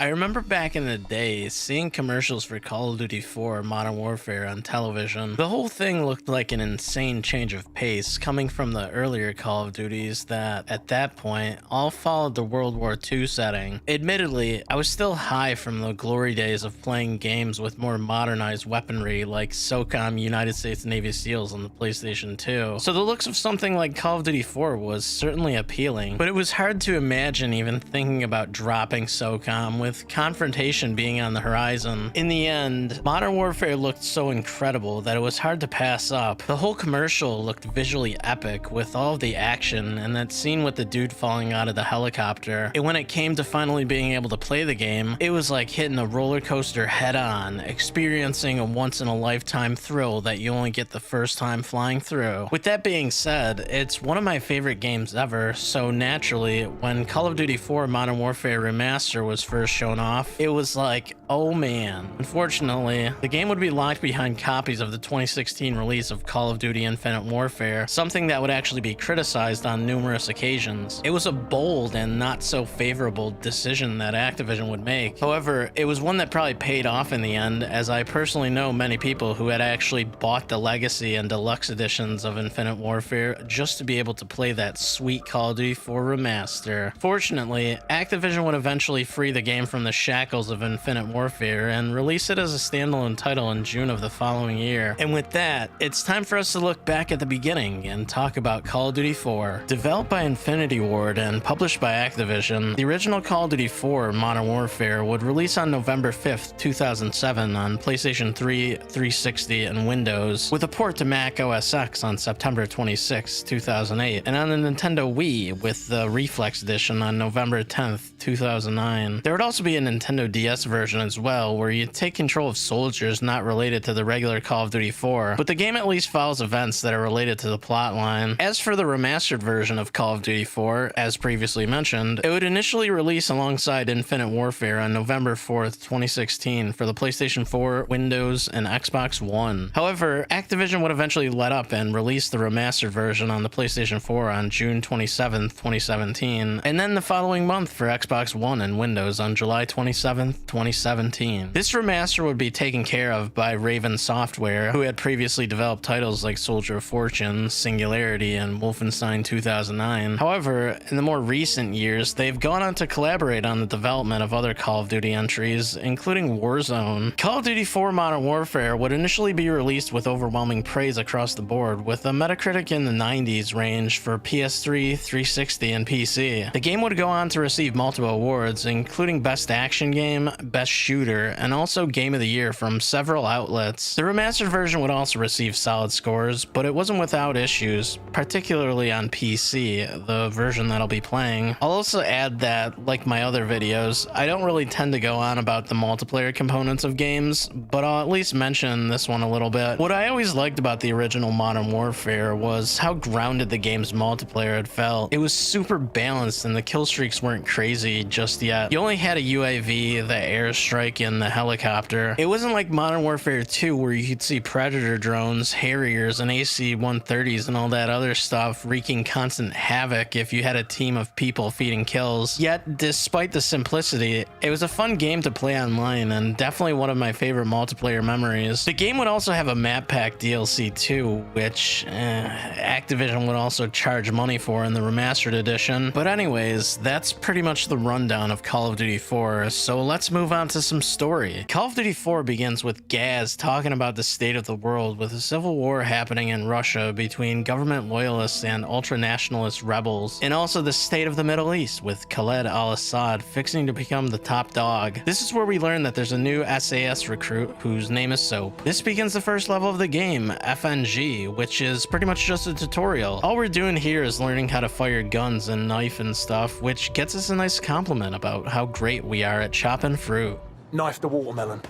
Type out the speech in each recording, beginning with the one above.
I remember back in the day seeing commercials for Call of Duty 4 Modern Warfare on television. The whole thing looked like an insane change of pace coming from the earlier Call of Duties that, at that point, all followed the World War II setting. Admittedly, I was still high from the glory days of playing games with more modernized weaponry like SOCOM United States Navy SEALs on the PlayStation 2, so the looks of something like Call of Duty 4 was certainly appealing, but it was hard to imagine even thinking about dropping SOCOM with confrontation being on the horizon. In the end, Modern Warfare looked so incredible that it was hard to pass up. The whole commercial looked visually epic with all of the action and that scene with the dude falling out of the helicopter. And when it came to finally being able to play the game, it was like hitting a roller coaster head on, experiencing a once in a lifetime thrill that you only get the first time flying through. With that being said, it's one of my favorite games ever, so naturally, when Call of Duty 4 Modern Warfare Remastered was first shown off, it was like, oh man. Unfortunately, the game would be locked behind copies of the 2016 release of Call of Duty Infinite Warfare, something that would actually be criticized on numerous occasions. It was a bold and not so favorable decision that Activision would make. However, it was one that probably paid off in the end, as I personally know many people who had actually bought the Legacy and Deluxe editions of Infinite Warfare just to be able to play that sweet Call of Duty 4 Remaster. Fortunately, Activision would eventually free the game from the shackles of Infinite Warfare and release it as a standalone title in June of the following year. And with that, it's time for us to look back at the beginning and talk about Call of Duty 4. Developed by Infinity Ward and published by Activision, the original Call of Duty 4 Modern Warfare would release on November 5th, 2007 on PlayStation 3, 360, and Windows, with a port to Mac OS X on September 26, 2008, and on the Nintendo Wii with the Reflex Edition on November 10th, 2009. There would also be a Nintendo DS version as well, where you take control of soldiers not related to the regular Call of Duty 4, but the game at least follows events that are related to the plotline. As for the remastered version of Call of Duty 4, as previously mentioned, it would initially release alongside Infinite Warfare on November 4th, 2016 for the PlayStation 4, Windows, and Xbox One. However, Activision would eventually let up and release the remastered version on the PlayStation 4 on June 27th, 2017, and then the following month for Xbox One and Windows on July 27th, 2017. This remaster would be taken care of by Raven Software, who had previously developed titles like Soldier of Fortune, Singularity, and Wolfenstein 2009. However, in the more recent years, they've gone on to collaborate on the development of other Call of Duty entries, including Warzone. Call of Duty 4 Modern Warfare would initially be released with overwhelming praise across the board, with a Metacritic in the 90s range for PS3, 360, and PC. The game would go on to receive multiple awards, including Best Action Game, Best Shooter, and also Game of the Year from several outlets. The remastered version would also receive solid scores, but it wasn't without issues, particularly on PC, the version that I'll be playing. I'll also add that, like my other videos, I don't really tend to go on about the multiplayer components of games, but I'll at least mention this one a little bit. What I always liked about the original Modern Warfare was how grounded the game's multiplayer had felt. It was super balanced and the kill streaks weren't crazy just yet. You only had a UAV, the airstrike, and the helicopter. It wasn't like Modern Warfare 2 where you could see Predator drones, Harriers, and AC-130s and all that other stuff wreaking constant havoc if you had a team of people feeding kills. Yet, despite the simplicity, it was a fun game to play online and definitely one of my favorite multiplayer memories. The game would also have a map pack DLC too, which Activision would also charge money for in the remastered edition. But anyways, that's pretty much the rundown of Call of Duty 4, so let's move on to some story. Call of Duty 4 begins with Gaz talking about the state of the world, with a civil war happening in Russia between government loyalists and ultra-nationalist rebels, and also the state of the Middle East, with Khaled al-Assad fixing to become the top dog. This is where we learn that there's a new SAS recruit whose name is Soap. This begins the first level of the game, FNG, which is pretty much just a tutorial. All we're doing here is learning how to fire guns and knife and stuff, which gets us a nice compliment about how great we are at chopping fruit. Knife the watermelon.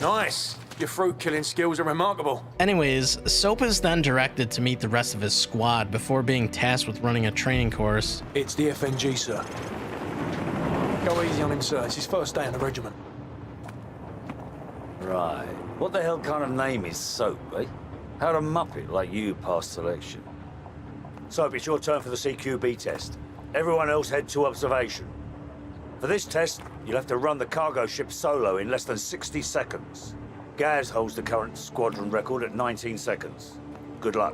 Nice! Your fruit killing skills are remarkable. Anyways, Soap is then directed to meet the rest of his squad before being tasked with running a training course. It's the FNG, sir. Go easy on him, sir. It's his first day in the regiment. Right. What the hell kind of name is Soap, eh? How'd a muppet like you pass selection? Soap, it's your turn for the CQB test. Everyone else head to observation. For this test, you'll have to run the cargo ship solo in less than 60 seconds. Gaz holds the current squadron record at 19 seconds. Good luck.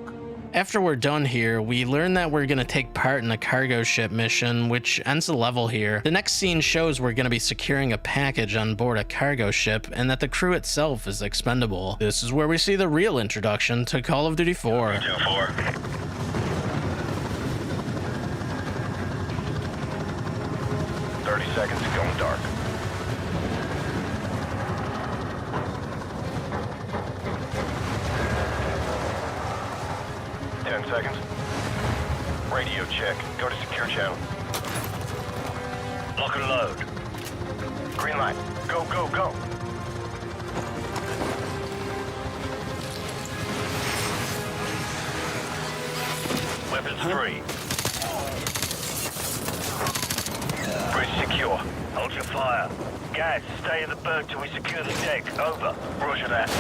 After we're done here, we learn that we're going to take part in a cargo ship mission, which ends the level here. The next scene shows we're going to be securing a package on board a cargo ship, and that the crew itself is expendable. This is where we see the real introduction to Call of Duty 4. Detail 4. 30 seconds, going dark. Seconds. Radio check. Go to secure channel. Lock and load. Green light. Go, go, go. Weapons free. Bridge secure. Hold your fire. Guys, stay in the boat till we secure the deck. Over. Roger that.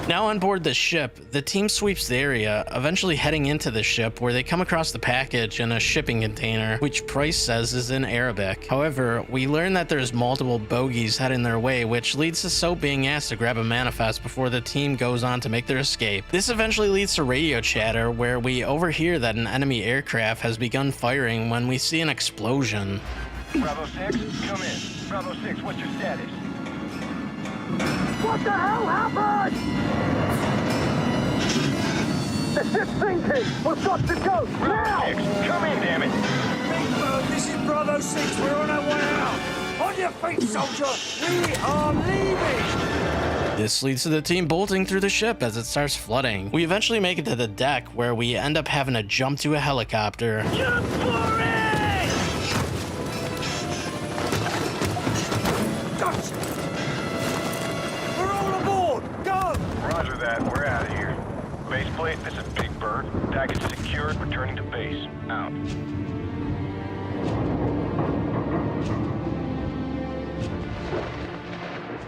Now on board the ship, the team sweeps the area, eventually heading into the ship where they come across the package in a shipping container, which Price says is in Arabic. However, we learn that there's multiple bogeys heading their way, which leads to Soap being asked to grab a manifest before the team goes on to make their escape. This eventually leads to radio chatter, where we overhear that an enemy aircraft has begun firing when we see an explosion. Bravo 6, come in. Bravo 6, what's your status? What the hell happened? The ship's sinking! We've got to go! Bravo 6, come in, damn it! Big Bird, this is Bravo 6. We're on our way out. On your feet, soldier. We are leaving. This leads to the team bolting through the ship as it starts flooding. We eventually make it to the deck, where we end up having to jump to a helicopter. Jump for it! We're all aboard. Go. Roger that, we're out of here. Base plate, this is Big Bird. Package secured, returning to base. Out.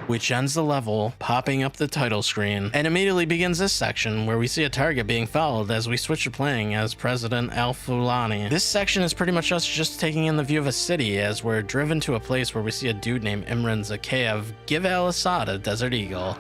Which ends the level, popping up the title screen, and immediately begins this section where we see a target being followed as we switch to playing as President Al-Fulani. This section is pretty much us just taking in the view of a city as we're driven to a place where we see a dude named Imran Zakhaev give Al-Assad a Desert Eagle.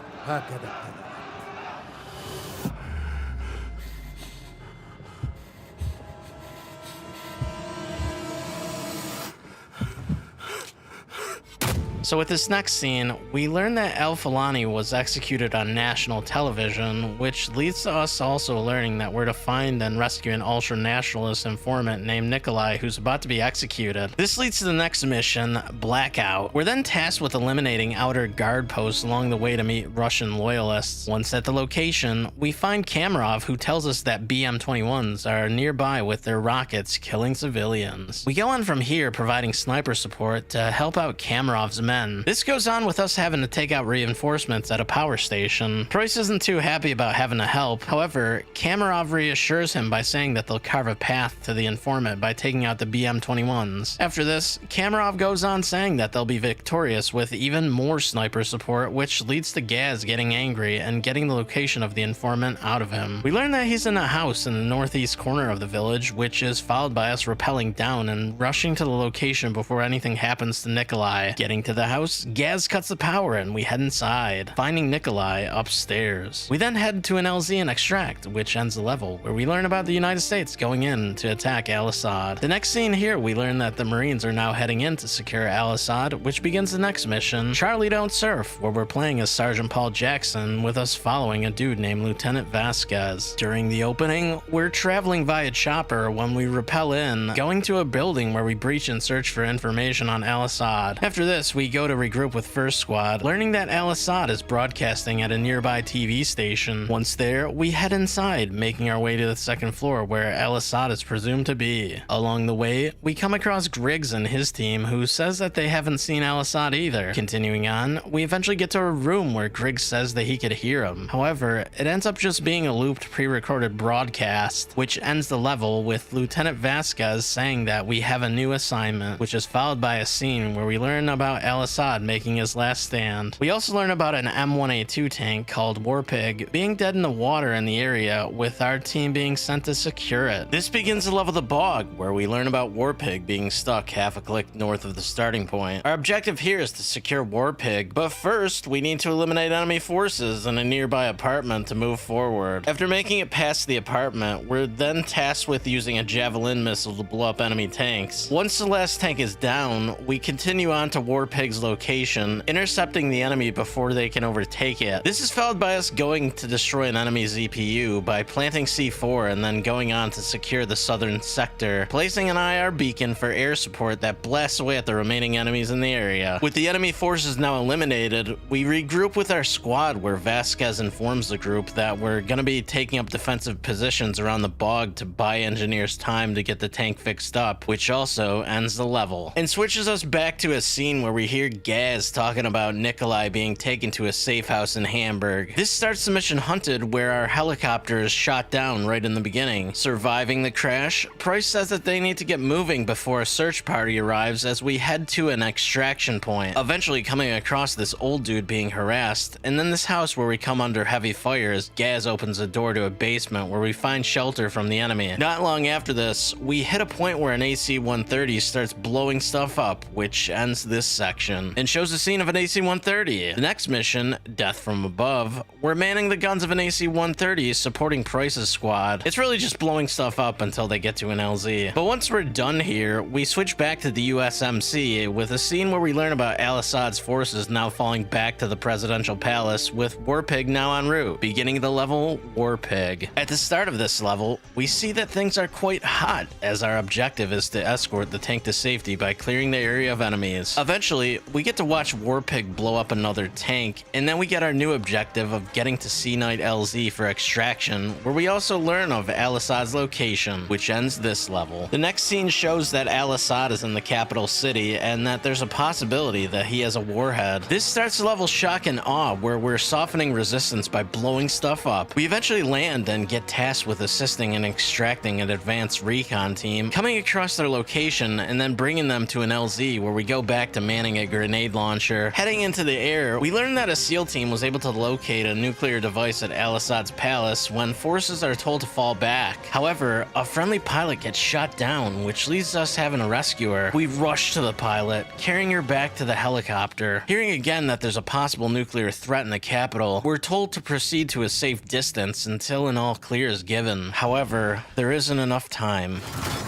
So with this next scene, we learn that Al-Fulani was executed on national television, which leads to us also learning that we're to find and rescue an ultra-nationalist informant named Nikolai who's about to be executed. This leads to the next mission, Blackout. We're then tasked with eliminating outer guard posts along the way to meet Russian loyalists. Once at the location, we find Kamarov, who tells us that BM-21s are nearby with their rockets killing civilians. We go on from here providing sniper support to help out Kamarov's men. This goes on with us having to take out reinforcements at a power station. Price isn't too happy about having to help. However, Kamarov reassures him by saying that they'll carve a path to the informant by taking out the BM-21s. After this, Kamarov goes on saying that they'll be victorious with even more sniper support, which leads to Gaz getting angry and getting the location of the informant out of him. We learn that he's in a house in the northeast corner of the village, which is followed by us rappelling down and rushing to the location before anything happens to Nikolai. Getting to the house, Gaz cuts the power and we head inside, finding Nikolai upstairs. We then head to an LZ and extract, which ends the level, where we learn about the United States going in to attack Al-Assad. The next scene here, we learn that the Marines are now heading in to secure Al-Assad, which begins the next mission, Charlie Don't Surf, where we're playing as Sergeant Paul Jackson, with us following a dude named Lieutenant Vasquez. During the opening, we're traveling via chopper when we rappel in, going to a building where we breach and search for information on Al-Assad. After this, we go to regroup with First Squad, learning that Al-Assad is broadcasting at a nearby TV station. Once there, we head inside, making our way to the second floor where Al-Assad is presumed to be. Along the way, we come across Griggs and his team, who says that they haven't seen Al-Assad either. Continuing on, we eventually get to a room where Griggs says that he could hear him. However, it ends up just being a looped pre-recorded broadcast, which ends the level with Lieutenant Vasquez saying that we have a new assignment, which is followed by a scene where we learn about Al Al-Assad making his last stand. We also learn about an M1A2 tank called Warpig being dead in the water in the area, with our team being sent to secure it. This begins the level The Bog, where we learn about Warpig being stuck half a click north of the starting point. Our objective here is to secure Warpig, but first we need to eliminate enemy forces in a nearby apartment to move forward. After making it past the apartment, we're then tasked with using a javelin missile to blow up enemy tanks. Once the last tank is down, we continue on to Warpig's location, intercepting the enemy before they can overtake it. This is followed by us going to destroy an enemy's EPU by planting C4 and then going on to secure the southern sector, placing an IR beacon for air support that blasts away at the remaining enemies in the area. With the enemy forces now eliminated, we regroup with our squad, where Vasquez informs the group that we're going to be taking up defensive positions around the bog to buy engineers time to get the tank fixed up, which also ends the level, and switches us back to a scene where we hear Gaz talking about Nikolai being taken to a safe house in Hamburg. This starts the mission Hunted, where our helicopter is shot down right in the beginning. Surviving the crash, Price says that they need to get moving before a search party arrives as we head to an extraction point, eventually coming across this old dude being harassed, and then this house where we come under heavy fire as Gaz opens a door to a basement where we find shelter from the enemy. Not long after this, we hit a point where an AC-130 starts blowing stuff up, which ends this section, and shows the scene of an AC-130. The next mission, Death from Above, we're manning the guns of an AC-130 supporting Price's squad. It's really just blowing stuff up until they get to an LZ. But once we're done here, we switch back to the USMC with a scene where we learn about Al-Assad's forces now falling back to the presidential palace, with Warpig now en route, beginning the level Warpig. At the start of this level, we see that things are quite hot, as our objective is to escort the tank to safety by clearing the area of enemies. Eventually, we get to watch Warpig blow up another tank, and then we get our new objective of getting to C-Night LZ for extraction, where we also learn of Al-Assad's location, which ends this level. The next scene shows that Al-Assad is in the capital city, and that there's a possibility that he has a warhead. This starts the level Shock and Awe, where we're softening resistance by blowing stuff up. We eventually land and get tasked with assisting in extracting an advanced recon team, coming across their location and then bringing them to an LZ, where we go back to manning a grenade launcher. Heading into the air, we learn that a SEAL team was able to locate a nuclear device at Al-Assad's palace when forces are told to fall back. However, a friendly pilot gets shot down, which leaves us having to rescue her. We rush to the pilot, carrying her back to the helicopter. Hearing again that there's a possible nuclear threat in the capital, we're told to proceed to a safe distance until an all clear is given. However, there isn't enough time.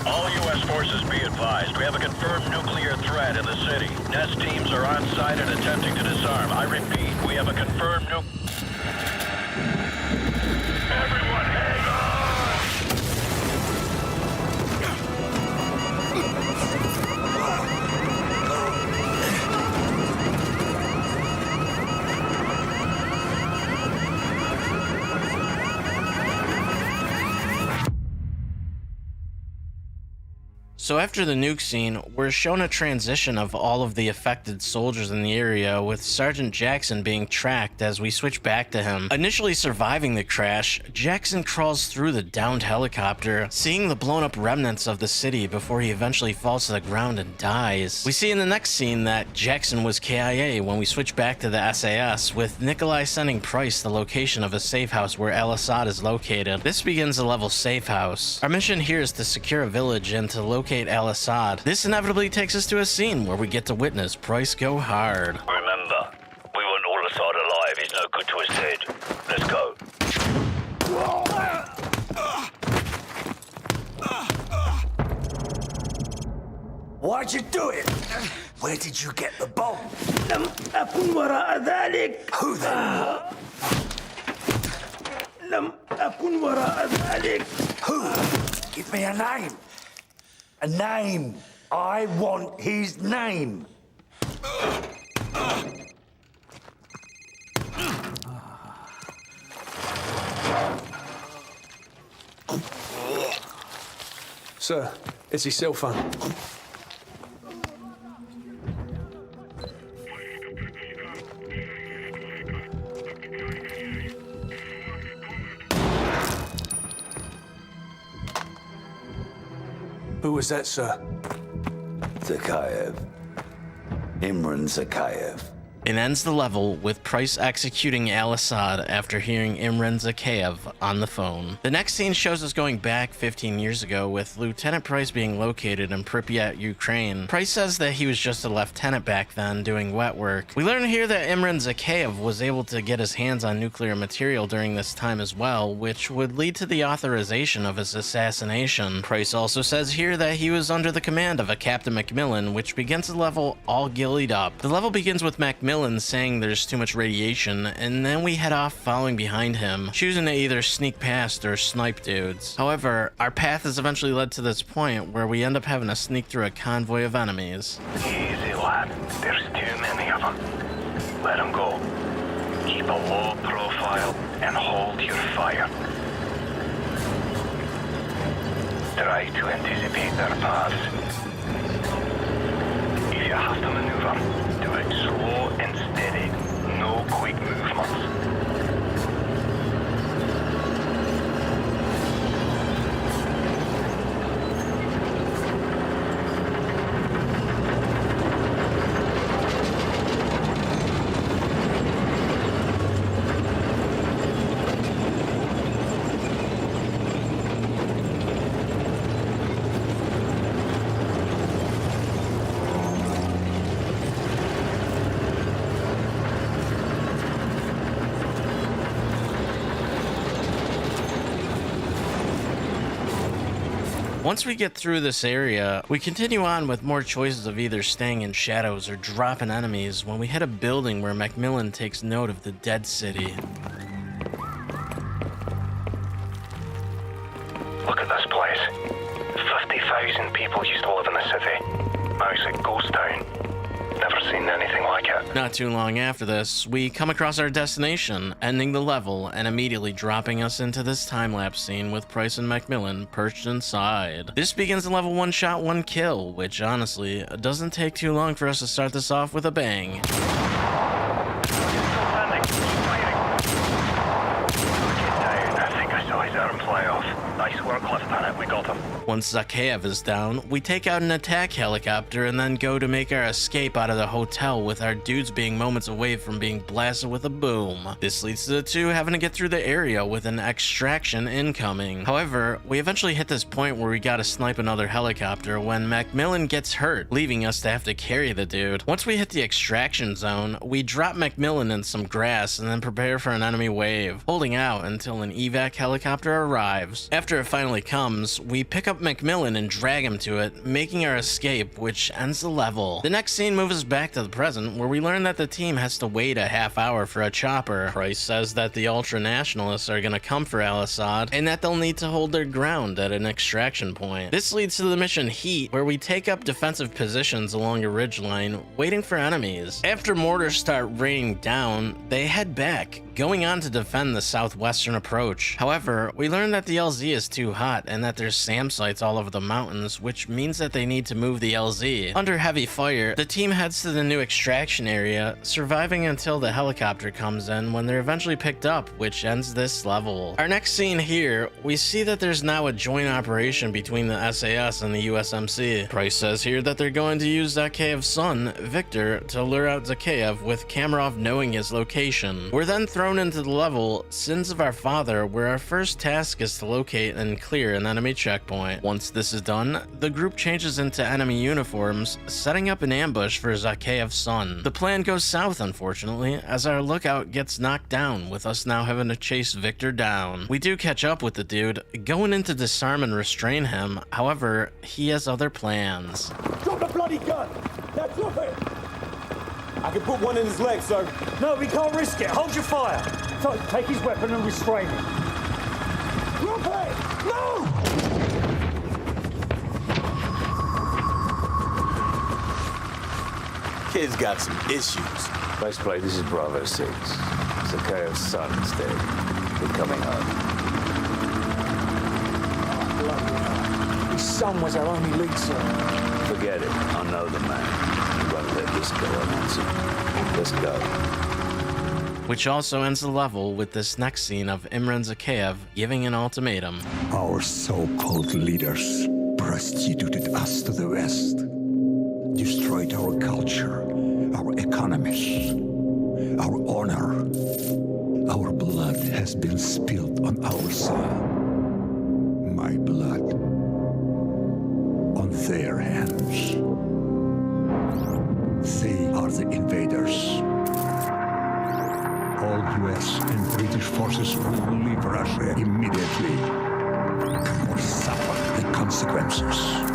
All U.S. forces be advised. We have a confirmed nuclear threat in the city. NEST teams are on site and attempting to disarm. I repeat, we have a confirmed Everyone hang on! So after the nuke scene, we're shown a transition of all of the affected soldiers in the area, with Sergeant Jackson being tracked as we switch back to him. Initially surviving the crash, Jackson crawls through the downed helicopter, seeing the blown up remnants of the city before he eventually falls to the ground and dies. We see in the next scene that Jackson was KIA when we switch back to the SAS, with Nikolai sending Price the location of a safe house where Al-Assad is located. This begins the level Safe House. Our mission here is to secure a village and to locate Al-Assad. This inevitably takes us to a scene where we get to witness Price go hard. Remember, we want Al-Assad alive. He's no good to us dead. Let's go. Why'd you do it? Where did you get the bomb? لم أكن وراء ذلك. Who then? لم أكن وراء ذلك. Who? Give me a name. A name. I want his name. Sir, it's his cell phone. Who was that, sir? Zakhaev. Imran Zakhaev. It ends the level with Price executing Al-Assad after hearing Imran Zakhaev on the phone. The next scene shows us going back 15 years ago with Lieutenant Price being located in Pripyat, Ukraine. Price says that he was just a lieutenant back then doing wet work. We learn here that Imran Zakhaev was able to get his hands on nuclear material during this time as well, which would lead to the authorization of his assassination. Price also says here that he was under the command of a Captain Macmillan, which begins the level all gillied up. The level begins with Macmillan saying there's too much radiation, and then we head off following behind him, choosing to either sneak past or snipe dudes. However, our path has eventually led to this point where we end up having to sneak through a convoy of enemies. Easy, lad. There's too many of them. Let them go. Keep a low profile and hold your fire. Try to anticipate their paths. If you have to maneuver, do it slow and steady. No quick movements. Once we get through this area, we continue on with more choices of either staying in shadows or dropping enemies when we hit a building where Macmillan takes note of the dead city. Look at this place. 50,000 people used to live in the city. Now it's a ghost town. Never seen anything like it. Not too long after this, we come across our destination, ending the level and immediately dropping us into this time-lapse scene with Price and Macmillan perched inside. This begins the level one shot, one kill, which honestly doesn't take too long for us to start this off with a bang. Nice work, Lieutenant. We got him. Once Zakhaev is down, we take out an attack helicopter and then go to make our escape out of the hotel with our dudes being moments away from being blasted with a boom. This leads to the two having to get through the area with an extraction incoming. However, we eventually hit this point where we gotta snipe another helicopter when Macmillan gets hurt, leaving us to have to carry the dude. Once we hit the extraction zone, we drop Macmillan in some grass and then prepare for an enemy wave, holding out until an evac helicopter arrives. After it finally comes, we pick up Macmillan and drag him to it, making our escape, which ends the level. The next scene moves us back to the present, where we learn that the team has to wait a half hour for a chopper. Price says that the ultra-nationalists are gonna come for Al-Assad, and that they'll need to hold their ground at an extraction point. This leads to the mission Heat, where we take up defensive positions along a ridgeline, waiting for enemies. After mortars start raining down, they head back, going on to defend the southwestern approach. However, we learn that the LZ is too hot and that there's SAM sites all over the mountains, which means that they need to move the LZ. Under heavy fire, the team heads to the new extraction area, surviving until the helicopter comes in when they're eventually picked up, which ends this level. Our next scene here, we see that there's now a joint operation between the SAS and the USMC. Price says here that they're going to use Zakhaev's son, Victor, to lure out Zakhaev with Kamarov knowing his location. We're then thrown into the level Sins of Our Father, where our first task is to locate and clear an enemy checkpoint. Once this is done, the group changes into enemy uniforms, setting up an ambush for Zakhaev's son. The plan goes south, unfortunately, as our lookout gets knocked down, with us now having to chase Victor down. We do catch up with the dude, going in to disarm and restrain him. However, he has other plans. Drop the bloody gun! Now drop it! I can put one in his leg, sir. No, we can't risk it. Hold your fire. So take his weapon and restrain him. Drop it! No! Kid's got some issues. Vice Play, this is Bravo 6. Zakhaev's son is dead. We're coming home. His son was our only lead, sir. Forget it. I know the man. We won't let this go unanswered. Let's go. Which also ends the level with this next scene of Imran Zakhaev giving an ultimatum. Our so-called leaders prostituted us to the West, destroyed our culture, economies, our honor. Our blood has been spilled on our soil. My blood on their hands. They are the invaders. All US and British forces will leave Russia immediately or suffer the consequences.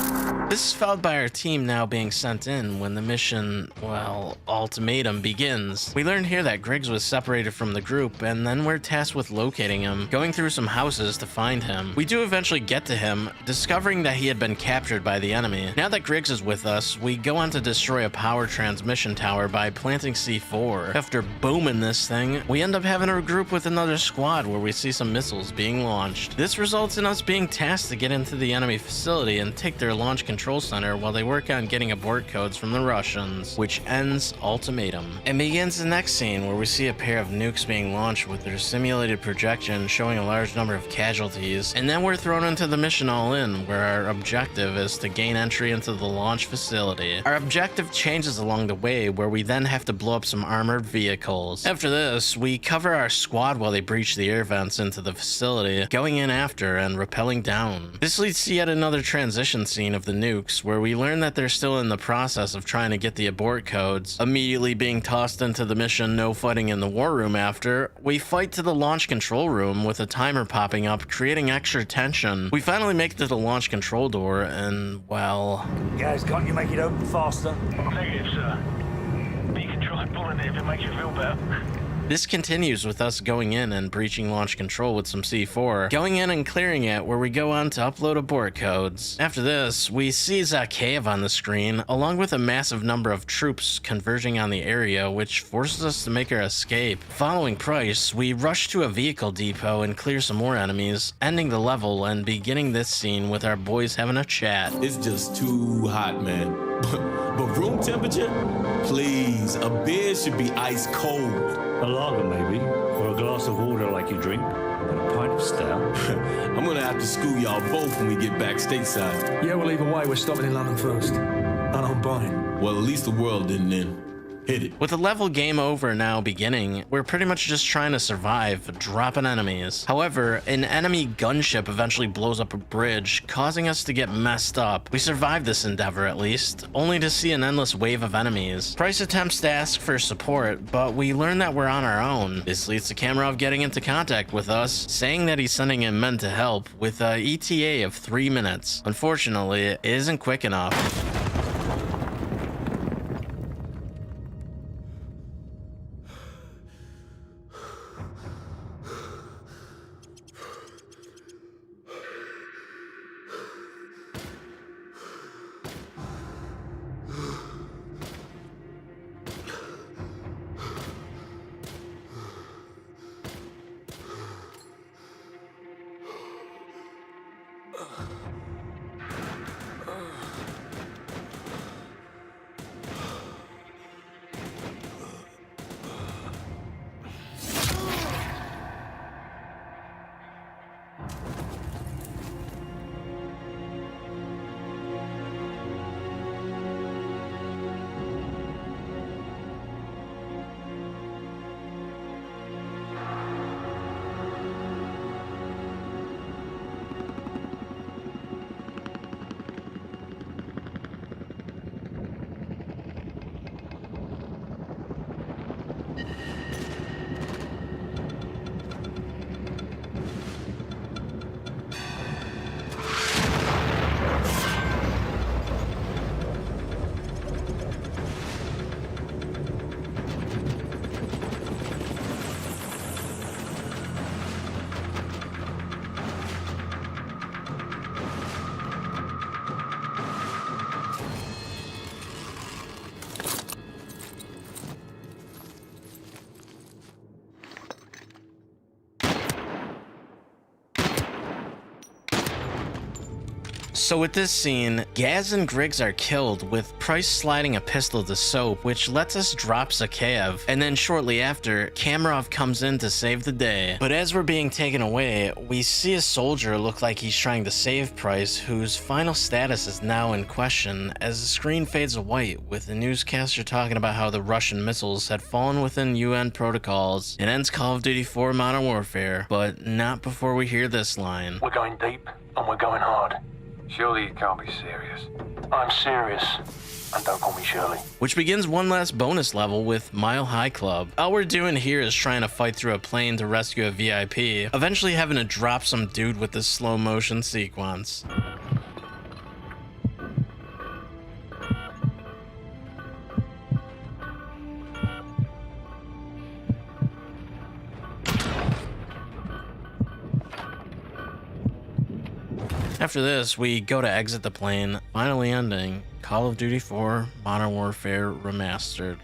This is followed by our team now being sent in when the mission, well, ultimatum begins. We learn here that Griggs was separated from the group, and then we're tasked with locating him, going through some houses to find him. We do eventually get to him, discovering that he had been captured by the enemy. Now that Griggs is with us, we go on to destroy a power transmission tower by planting C4. After booming this thing, we end up having to regroup with another squad where we see some missiles being launched. This results in us being tasked to get into the enemy facility and take their launch control center while they work on getting abort codes from the Russians, which ends ultimatum. And begins the next scene where we see a pair of nukes being launched with their simulated projection showing a large number of casualties, and then we're thrown into the mission all in, where our objective is to gain entry into the launch facility. Our objective changes along the way, where we then have to blow up some armored vehicles. After this, we cover our squad while they breach the air vents into the facility, going in after and rappelling down. This leads to yet another transition scene of the nukes, where we learn that they're still in the process of trying to get the abort codes, immediately being tossed into the mission no fighting in the war room. After we fight to the launch control room with a timer popping up, creating extra tension. We finally make it to the launch control door, and well, Guys, can't you make it open faster? Negative, sir. But you can try pulling it if it makes you feel better. this continues with us going in and breaching launch control with some C4, going in and clearing it, where we go on to upload abort codes. After this, we see Zakhaev on the screen, along with a massive number of troops converging on the area, which forces us to make our escape. Following Price, we rush to a vehicle depot and clear some more enemies, ending the level and beginning this scene with our boys having a chat. It's just too hot, man. But room temperature? Please, a beer should be ice cold. A lager, maybe, or a glass of water like you drink, and a pint of stout. I'm gonna have to school y'all both when we get back stateside. Yeah, well, either way, we're stopping in London first. And I'm buying. Well, at least the world didn't end. Hit it. With the level game over now beginning, we're pretty much just trying to survive, dropping enemies. However, an enemy gunship eventually blows up a bridge, causing us to get messed up. We survive this endeavor at least, only to see an endless wave of enemies. Price attempts to ask for support, but we learn that we're on our own. This leads to Kamarov getting into contact with us, saying that he's sending in men to help, with a ETA of 3 minutes. Unfortunately, it isn't quick enough. So with this scene, Gaz and Griggs are killed, with Price sliding a pistol to Soap, which lets us drop Zakhaev, and then shortly after, Kamarov comes in to save the day. But as we're being taken away, we see a soldier look like he's trying to save Price, whose final status is now in question, as the screen fades to white, with the newscaster talking about how the Russian missiles had fallen within UN protocols. It ends Call of Duty 4 Modern Warfare, but not before we hear this line. We're going deep, and we're going hard. Surely you can't be serious. I'm serious. And don't call me Shirley. Which begins one last bonus level with Mile High Club. All we're doing here is trying to fight through a plane to rescue a VIP, eventually having to drop some dude with this slow motion sequence. After this, we go to exit the plane, finally ending Call of Duty 4 Modern Warfare Remastered.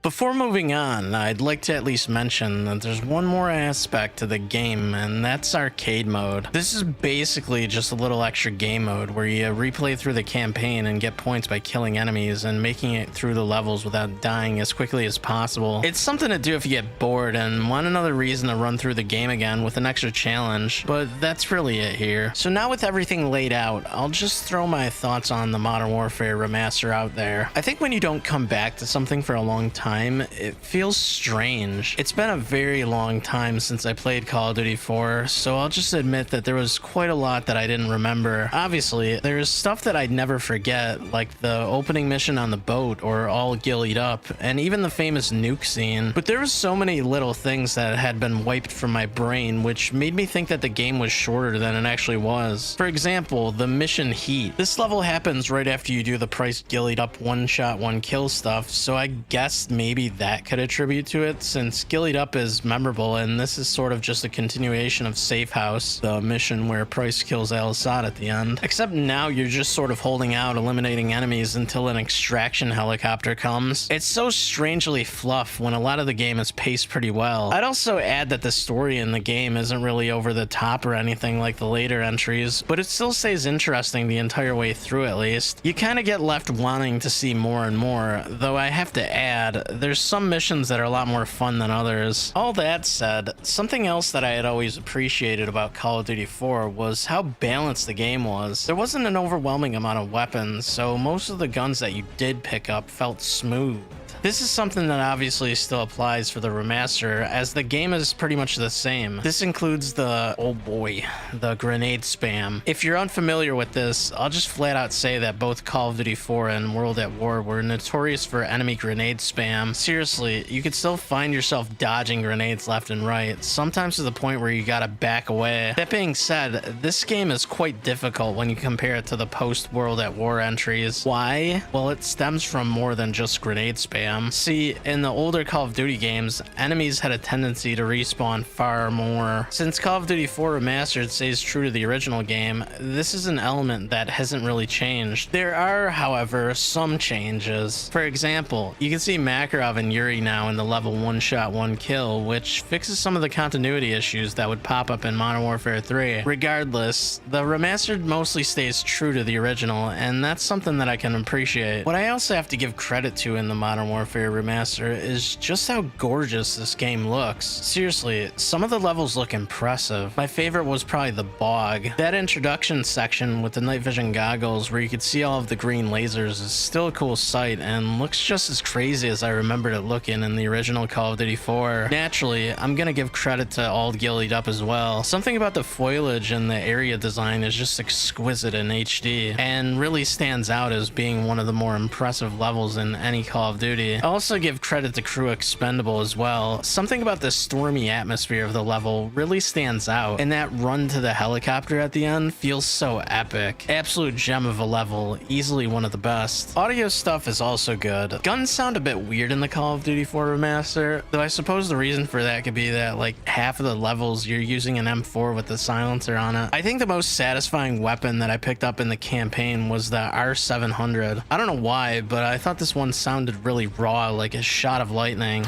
Before moving on, I'd like to at least mention that there's one more aspect to the game, and that's arcade mode. This is basically just a little extra game mode where you replay through the campaign and get points by killing enemies and making it through the levels without dying as quickly as possible. It's something to do if you get bored and want another reason to run through the game again with an extra challenge, but that's really it here. So now with everything laid out, I'll just throw my thoughts on the Modern Warfare Remaster out there. I think when you don't come back to something for a long time, it feels strange. It's been a very long time since I played Call of Duty 4, so I'll just admit that there was quite a lot that I didn't remember. Obviously, there's stuff that I'd never forget, like the opening mission on the boat or All Gillied Up, and even the famous nuke scene. But there was so many little things that had been wiped from my brain, which made me think that the game was shorter than it actually was. For example, the mission Heat. This level happens right after you do the Price Gillied Up one-shot, one-kill stuff, so I guessed maybe that could attribute to it, since Gillied Up is memorable, and this is sort of just a continuation of Safe House, the mission where Price kills Al-Assad at the end. Except now you're just sort of holding out, eliminating enemies until an extraction helicopter comes. It's so strangely fluff when a lot of the game is paced pretty well. I'd also add that the story in the game isn't really over the top or anything like the later entries, but it still stays interesting the entire way through at least. You kind of get left wanting to see more and more, though I have to add, there's some missions that are a lot more fun than others. All that said, something else that I had always appreciated about Call of Duty 4 was how balanced the game was. There wasn't an overwhelming amount of weapons, so most of the guns that you did pick up felt smooth. This is something that obviously still applies for the remaster, as the game is pretty much the same. This includes the, oh boy, the grenade spam. If you're unfamiliar with this, I'll just flat out say that both Call of Duty 4 and World at War were notorious for enemy grenade spam. Seriously, you could still find yourself dodging grenades left and right, sometimes to the point where you gotta back away. That being said, this game is quite difficult when you compare it to the post-World at War entries. Why? Well, it stems from more than just grenade spam. See, in the older Call of Duty games, enemies had a tendency to respawn far more. Since Call of Duty 4 Remastered stays true to the original game, this is an element that hasn't really changed. There are, however, some changes. For example, you can see Makarov and Yuri now in the level one-shot, one-kill, which fixes some of the continuity issues that would pop up in Modern Warfare 3. Regardless, the Remastered mostly stays true to the original, and that's something that I can appreciate. What I also have to give credit to in the Modern Warfare Remaster is just how gorgeous this game looks. Seriously, some of the levels look impressive. My favorite was probably the bog. That introduction section with the night vision goggles where you could see all of the green lasers is still a cool sight and looks just as crazy as I remembered it looking in the original Call of Duty 4. Naturally, I'm gonna give credit to All Gillied Up as well. Something about the foliage and the area design is just exquisite in HD and really stands out as being one of the more impressive levels in any Call of Duty. I also give credit to Crew Expendable as well. Something about the stormy atmosphere of the level really stands out, and that run to the helicopter at the end feels so epic. Absolute gem of a level, easily one of the best. Audio stuff is also good. Guns sound a bit weird in the Call of Duty 4 Remaster, though I suppose the reason for that could be that like half of the levels you're using an M4 with the silencer on it. I think the most satisfying weapon that I picked up in the campaign was the R700. I don't know why, but I thought this one sounded really raw, like a shot of lightning.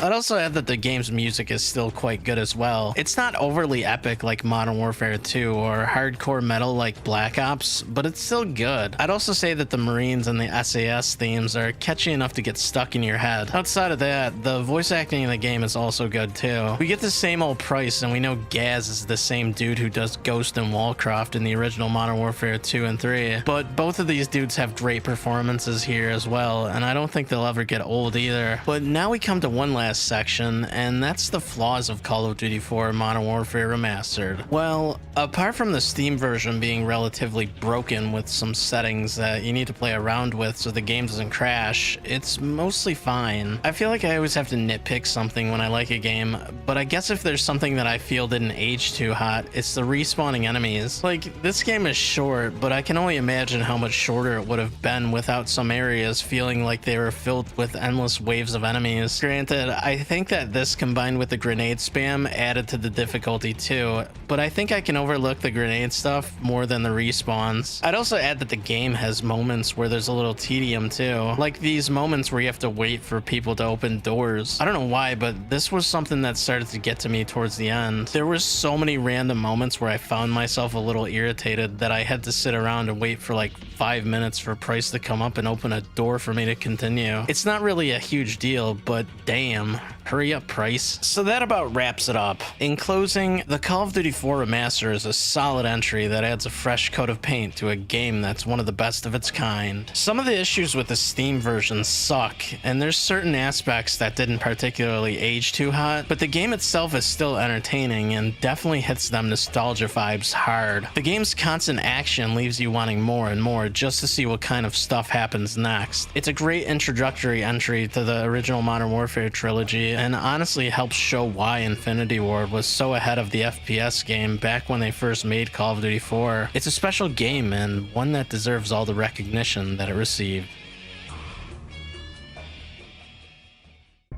I'd also add that the game's music is still quite good as well. It's not overly epic like Modern Warfare 2 or hardcore metal like Black Ops, but it's still good. I'd also say that the Marines and the SAS themes are catchy enough to get stuck in your head. Outside of that, the voice acting in the game is also good too. We get the same old Price, and we know Gaz is the same dude who does Ghost and Wallcroft in the original Modern Warfare 2 and 3, but both of these dudes have great performances here as well, and I don't think they'll ever get old either. But now we come to one last section, and that's the flaws of Call of Duty 4 Modern Warfare Remastered. Well, apart from the Steam version being relatively broken with some settings that you need to play around with so the game doesn't crash, it's mostly fine. I feel like I always have to nitpick something when I like a game, but I guess if there's something that I feel didn't age too hot, it's the respawning enemies. Like, this game is short, but I can only imagine how much shorter it would have been without some areas feeling like they were filled with endless waves of enemies. Granted, I think that this combined with the grenade spam added to the difficulty too, but I think I can overlook the grenade stuff more than the respawns. I'd also add that the game has moments where there's a little tedium too, like these moments where you have to wait for people to open doors. I don't know why, but this was something that started to get to me towards the end. There were so many random moments where I found myself a little irritated that I had to sit around and wait for like 5 minutes for Price to come up and open a door for me to continue. It's not really a huge deal, but damn, hurry up, Price. So that about wraps it up. In closing, the Call of Duty 4 Remaster is a solid entry that adds a fresh coat of paint to a game that's one of the best of its kind. Some of the issues with the Steam version suck, and there's certain aspects that didn't particularly age too hot, but the game itself is still entertaining and definitely hits them nostalgia vibes hard. The game's constant action leaves you wanting more and more just to see what kind of stuff happens next. It's a great introductory entry to the original Modern Warfare trilogy, and honestly helps show why Infinity Ward was so ahead of the FPS game back when they first made Call of Duty 4. It's a special game and one that deserves all the recognition that it received.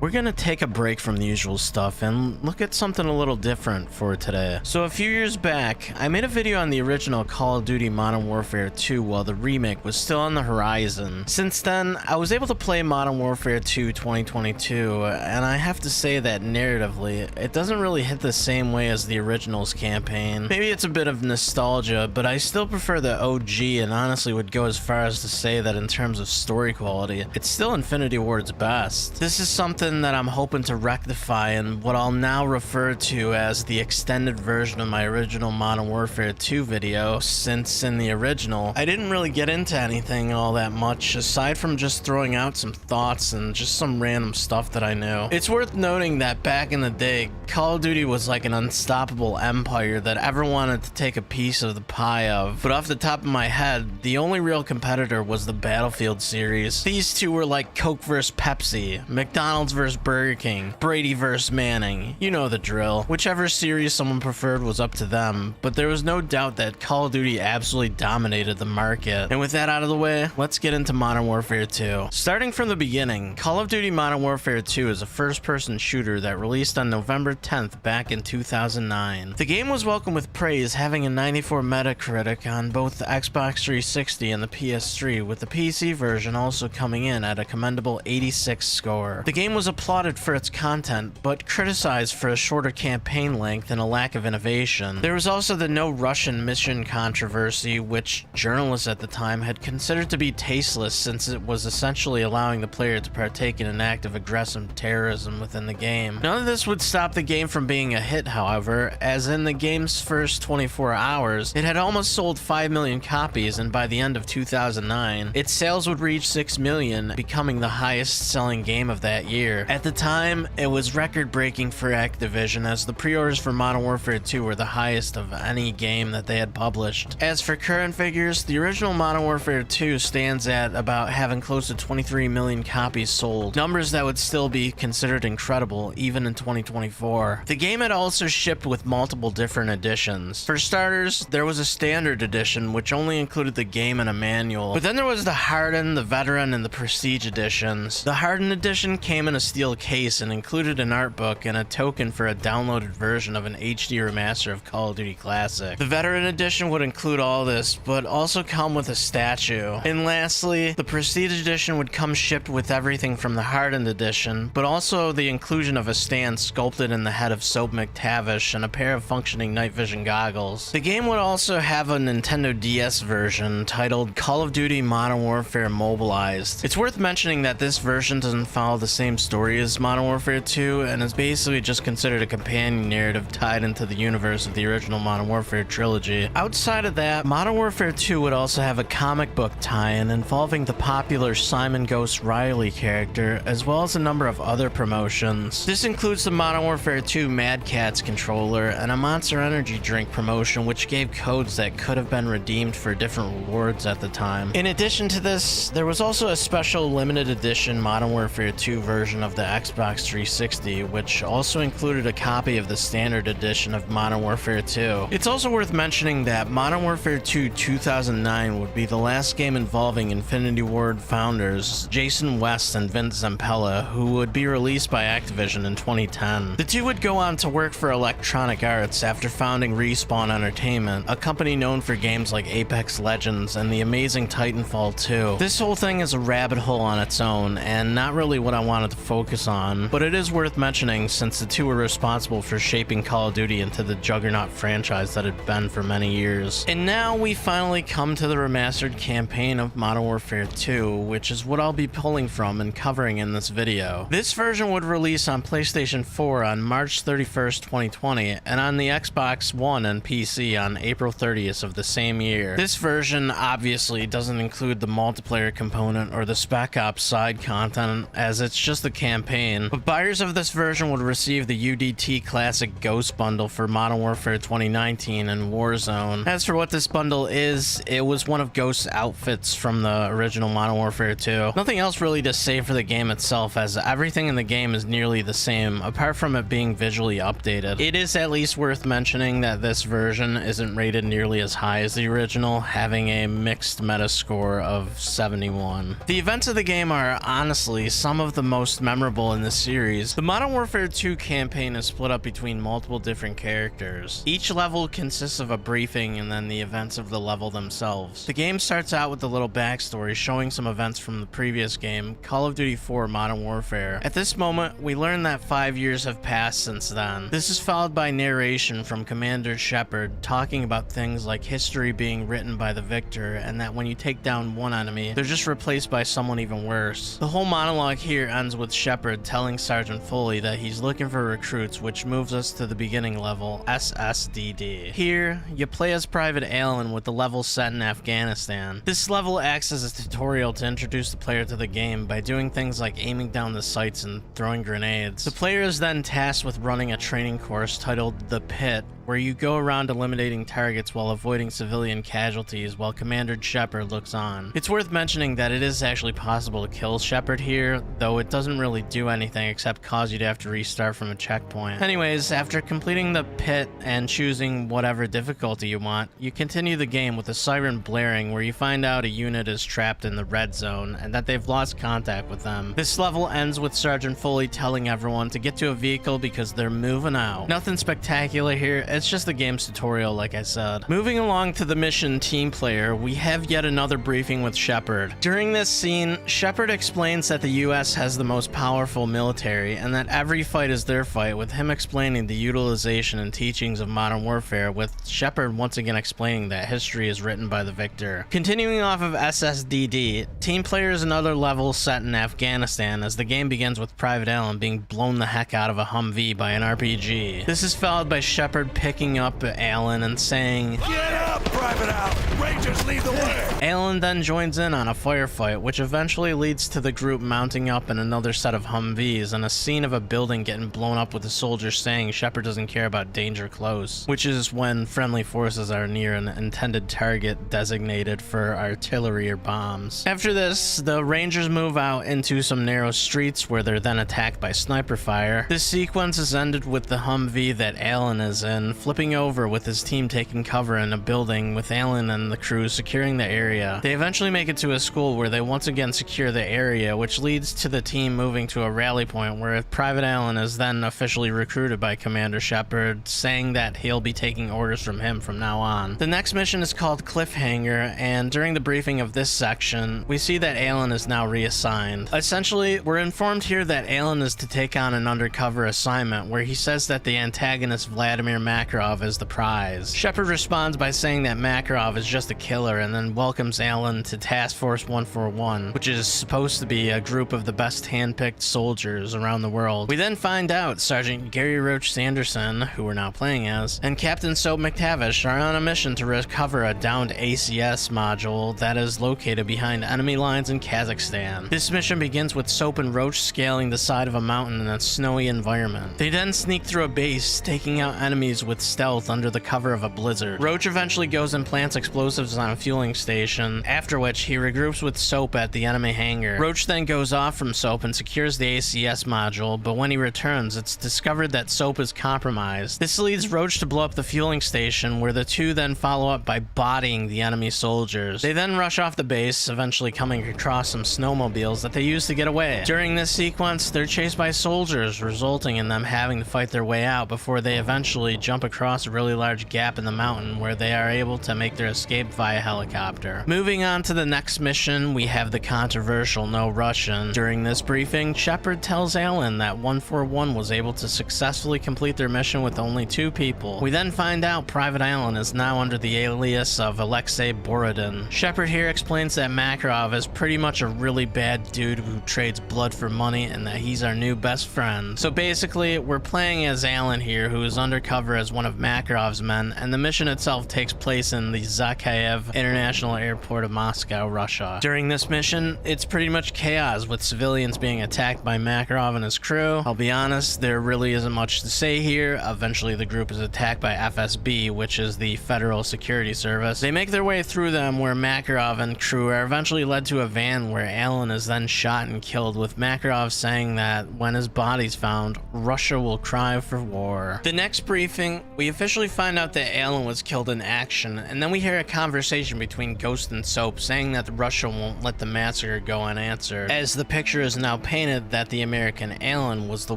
We're gonna take a break from the usual stuff and look at something a little different for today. So a few years back, I made a video on the original Call of Duty Modern Warfare 2 while the remake was still on the horizon. Since then, I was able to play Modern Warfare 2 2022, and I have to say that narratively, it doesn't really hit the same way as the original's campaign. Maybe it's a bit of nostalgia, but I still prefer the OG and honestly would go as far as to say that in terms of story quality, it's still Infinity Ward's best. This is something that I'm hoping to rectify in what I'll now refer to as the extended version of my original Modern Warfare 2 video, since in the original, I didn't really get into anything all that much aside from just throwing out some thoughts and just some random stuff that I knew. It's worth noting that back in the day, Call of Duty was like an unstoppable empire that everyone wanted to take a piece of the pie of, but off the top of my head, the only real competitor was the Battlefield series. These two were like Coke vs. Pepsi, McDonald's vs. Burger King, Brady vs. Manning. You know the drill. Whichever series someone preferred was up to them, but there was no doubt that Call of Duty absolutely dominated the market. And with that out of the way, let's get into Modern Warfare 2. Starting from the beginning, Call of Duty Modern Warfare 2 is a first-person shooter that released on November 10th back in 2009. The game was welcomed with praise, having a 94 Metacritic on both the Xbox 360 and the PS3, with the PC version also coming in at a commendable 86 score. The game was applauded for its content, but criticized for a shorter campaign length and a lack of innovation. There was also the no Russian mission controversy, which journalists at the time had considered to be tasteless since it was essentially allowing the player to partake in an act of aggressive terrorism within the game. None of this would stop the game from being a hit, however, as in the game's first 24 hours, it had almost sold 5 million copies, and by the end of 2009, its sales would reach 6 million, becoming the highest selling game of that year. At the time, it was record-breaking for Activision, as the pre-orders for Modern Warfare 2 were the highest of any game that they had published. As for current figures, the original Modern Warfare 2 stands at about having close to 23 million copies sold, numbers that would still be considered incredible even in 2024. The game had also shipped with multiple different editions. For starters, there was a standard edition which only included the game and a manual, but then there was the Hardened, the Veteran, and the Prestige editions. The Hardened edition came in a steel case and included an art book and a token for a downloaded version of an HD remaster of Call of Duty Classic. The Veteran Edition would include all this, but also come with a statue. And lastly, the Prestige Edition would come shipped with everything from the Hardened Edition, but also the inclusion of a stand sculpted in the head of Soap McTavish and a pair of functioning night vision goggles. The game would also have a Nintendo DS version titled Call of Duty Modern Warfare Mobilized. It's worth mentioning that this version doesn't follow the same story as Modern Warfare 2 and is basically just considered a companion narrative tied into the universe of the original Modern Warfare trilogy. Outside of that, Modern Warfare 2 would also have a comic book tie-in involving the popular Simon Ghost Riley character, as well as a number of other promotions. This includes the Modern Warfare 2 Mad Catz controller and a Monster Energy drink promotion, which gave codes that could have been redeemed for different rewards at the time. In addition to this, there was also a special limited edition Modern Warfare 2 version of the Xbox 360, which also included a copy of the standard edition of Modern Warfare 2. It's also worth mentioning that Modern Warfare 2 2009 would be the last game involving Infinity Ward founders Jason West and Vince Zampella, who would be released by Activision in 2010. The two would go on to work for Electronic Arts after founding Respawn Entertainment, a company known for games like Apex Legends and the amazing Titanfall 2. This whole thing is a rabbit hole on its own, and not really what I wanted to focus on, but it is worth mentioning since the two were responsible for shaping Call of Duty into the juggernaut franchise that it had been for many years. And now we finally come to the remastered campaign of Modern Warfare 2, which is what I'll be pulling from and covering in this video. This version would release on PlayStation 4 on March 31st, 2020, and on the Xbox One and PC on April 30th of the same year. This version obviously doesn't include the multiplayer component or the Spec Ops side content, as it's just the campaign, but buyers of this version would receive the UDT Classic Ghost Bundle for Modern Warfare 2019 and Warzone. As for what this bundle is, it was one of Ghost's outfits from the original Modern Warfare 2. Nothing else really to say for the game itself, as everything in the game is nearly the same, apart from it being visually updated. It is at least worth mentioning that this version isn't rated nearly as high as the original, having a mixed Metascore of 71. The events of the game are honestly some of the most memorable in the series. The Modern Warfare 2 campaign is split up between multiple different characters. Each level consists of a briefing and then the events of the level themselves. The game starts out with a little backstory showing some events from the previous game, Call of Duty 4 Modern Warfare. At this moment, we learn that 5 years have passed since then. This is followed by narration from Commander Shepard talking about things like history being written by the victor, and that when you take down one enemy, they're just replaced by someone even worse. The whole monologue here ends with Shepard telling Sergeant Foley that he's looking for recruits, which moves us to the beginning level, SSDD. Here, you play as Private Allen with the level set in Afghanistan. This level acts as a tutorial to introduce the player to the game by doing things like aiming down the sights and throwing grenades. The player is then tasked with running a training course titled The Pit, where you go around eliminating targets while avoiding civilian casualties while Commander Shepard looks on. It's worth mentioning that it is actually possible to kill Shepard here, though it doesn't really do anything except cause you to have to restart from a checkpoint. Anyways, after completing the pit and choosing whatever difficulty you want, you continue the game with a siren blaring where you find out a unit is trapped in the red zone and that they've lost contact with them. This level ends with Sergeant Foley telling everyone to get to a vehicle because they're moving out. Nothing spectacular here, it's just the game's tutorial like I said. Moving along to the mission Team Player, we have yet another briefing with Shepard. During this scene, Shepard explains that the US has the most powerful military and that every fight is their fight, with him explaining the utilization and teachings of Modern Warfare, with Shepard once again explaining that history is written by the victor. Continuing off of SSDD, Team Player is another level set in Afghanistan as the game begins with Private Allen being blown the heck out of a Humvee by an RPG. This is followed by Shepard picking up Allen and saying, Get up, Private Allen! Rangers lead the way! Allen then joins in on a firefight, which eventually leads to the group mounting up in another set of Humvees and a scene of a building getting blown up with a soldier saying Shepard doesn't care about danger close, which is when friendly forces are near an intended target designated for artillery or bombs. After this, the Rangers move out into some narrow streets where they're then attacked by sniper fire. This sequence is ended with the Humvee that Allen is in flipping over with his team taking cover in a building with Alan and the crew securing the area. They eventually make it to a school where they once again secure the area, which leads to the team moving to a rally point where Private Allen is then officially recruited by Commander Shepard, saying that he'll be taking orders from him from now on. The next mission is called Cliffhanger, and during the briefing of this section, we see that Alan is now reassigned. Essentially, we're informed here that Alan is to take on an undercover assignment where he says that the antagonist Vladimir Makarov is the prize. Shepard responds by saying that Makarov is just a killer and then welcomes Alan to Task Force 141, which is supposed to be a group of the best handpicked soldiers around the world. We then find out Sergeant Gary Roach Sanderson, who we're now playing as, and Captain Soap McTavish are on a mission to recover a downed ACS module that is located behind enemy lines in Kazakhstan. This mission begins with Soap and Roach scaling the side of a mountain in a snowy environment. They then sneak through a base, taking out enemies with stealth under the cover of a blizzard. Roach eventually goes and plants explosives on a fueling station, after which he regroups with Soap at the enemy hangar. Roach then goes off from Soap and secures the ACS module, but when he returns, it's discovered that Soap is compromised. This leads Roach to blow up the fueling station, where the two then follow up by bodying the enemy soldiers. They then rush off the base, eventually coming across some snowmobiles that they use to get away. During this sequence, they're chased by soldiers, resulting in them having to fight their way out before they eventually jump across a really large gap in the mountain where they are able to make their escape via helicopter. Moving on to the next mission, we have the controversial No Russian. During this briefing, Shepard tells Alan that 141 was able to successfully complete their mission with only 2 people. We then find out Private Allen is now under the alias of Alexei Borodin. Shepard here explains that Makarov is pretty much a really bad dude who trades blood for money and that he's our new best friend. So basically, we're playing as Alan here, who is undercover as one of Makarov's men, and the mission itself takes place in the Zakhaev International Airport of Moscow, Russia. During this mission, it's pretty much chaos with civilians being attacked by Makarov and his crew. I'll be honest, there really isn't much to say here. Eventually, the group is attacked by FSB, which is the Federal Security Service. They make their way through them, where Makarov and crew are eventually led to a van where Alan is then shot and killed, with Makarov saying that when his body's found, Russia will cry for war. The next briefing, we officially find out that Alan was killed in action, and then we hear a conversation between Ghost and Soap saying that Russia won't let the massacre go unanswered, as the picture is now painted that the American Alan was the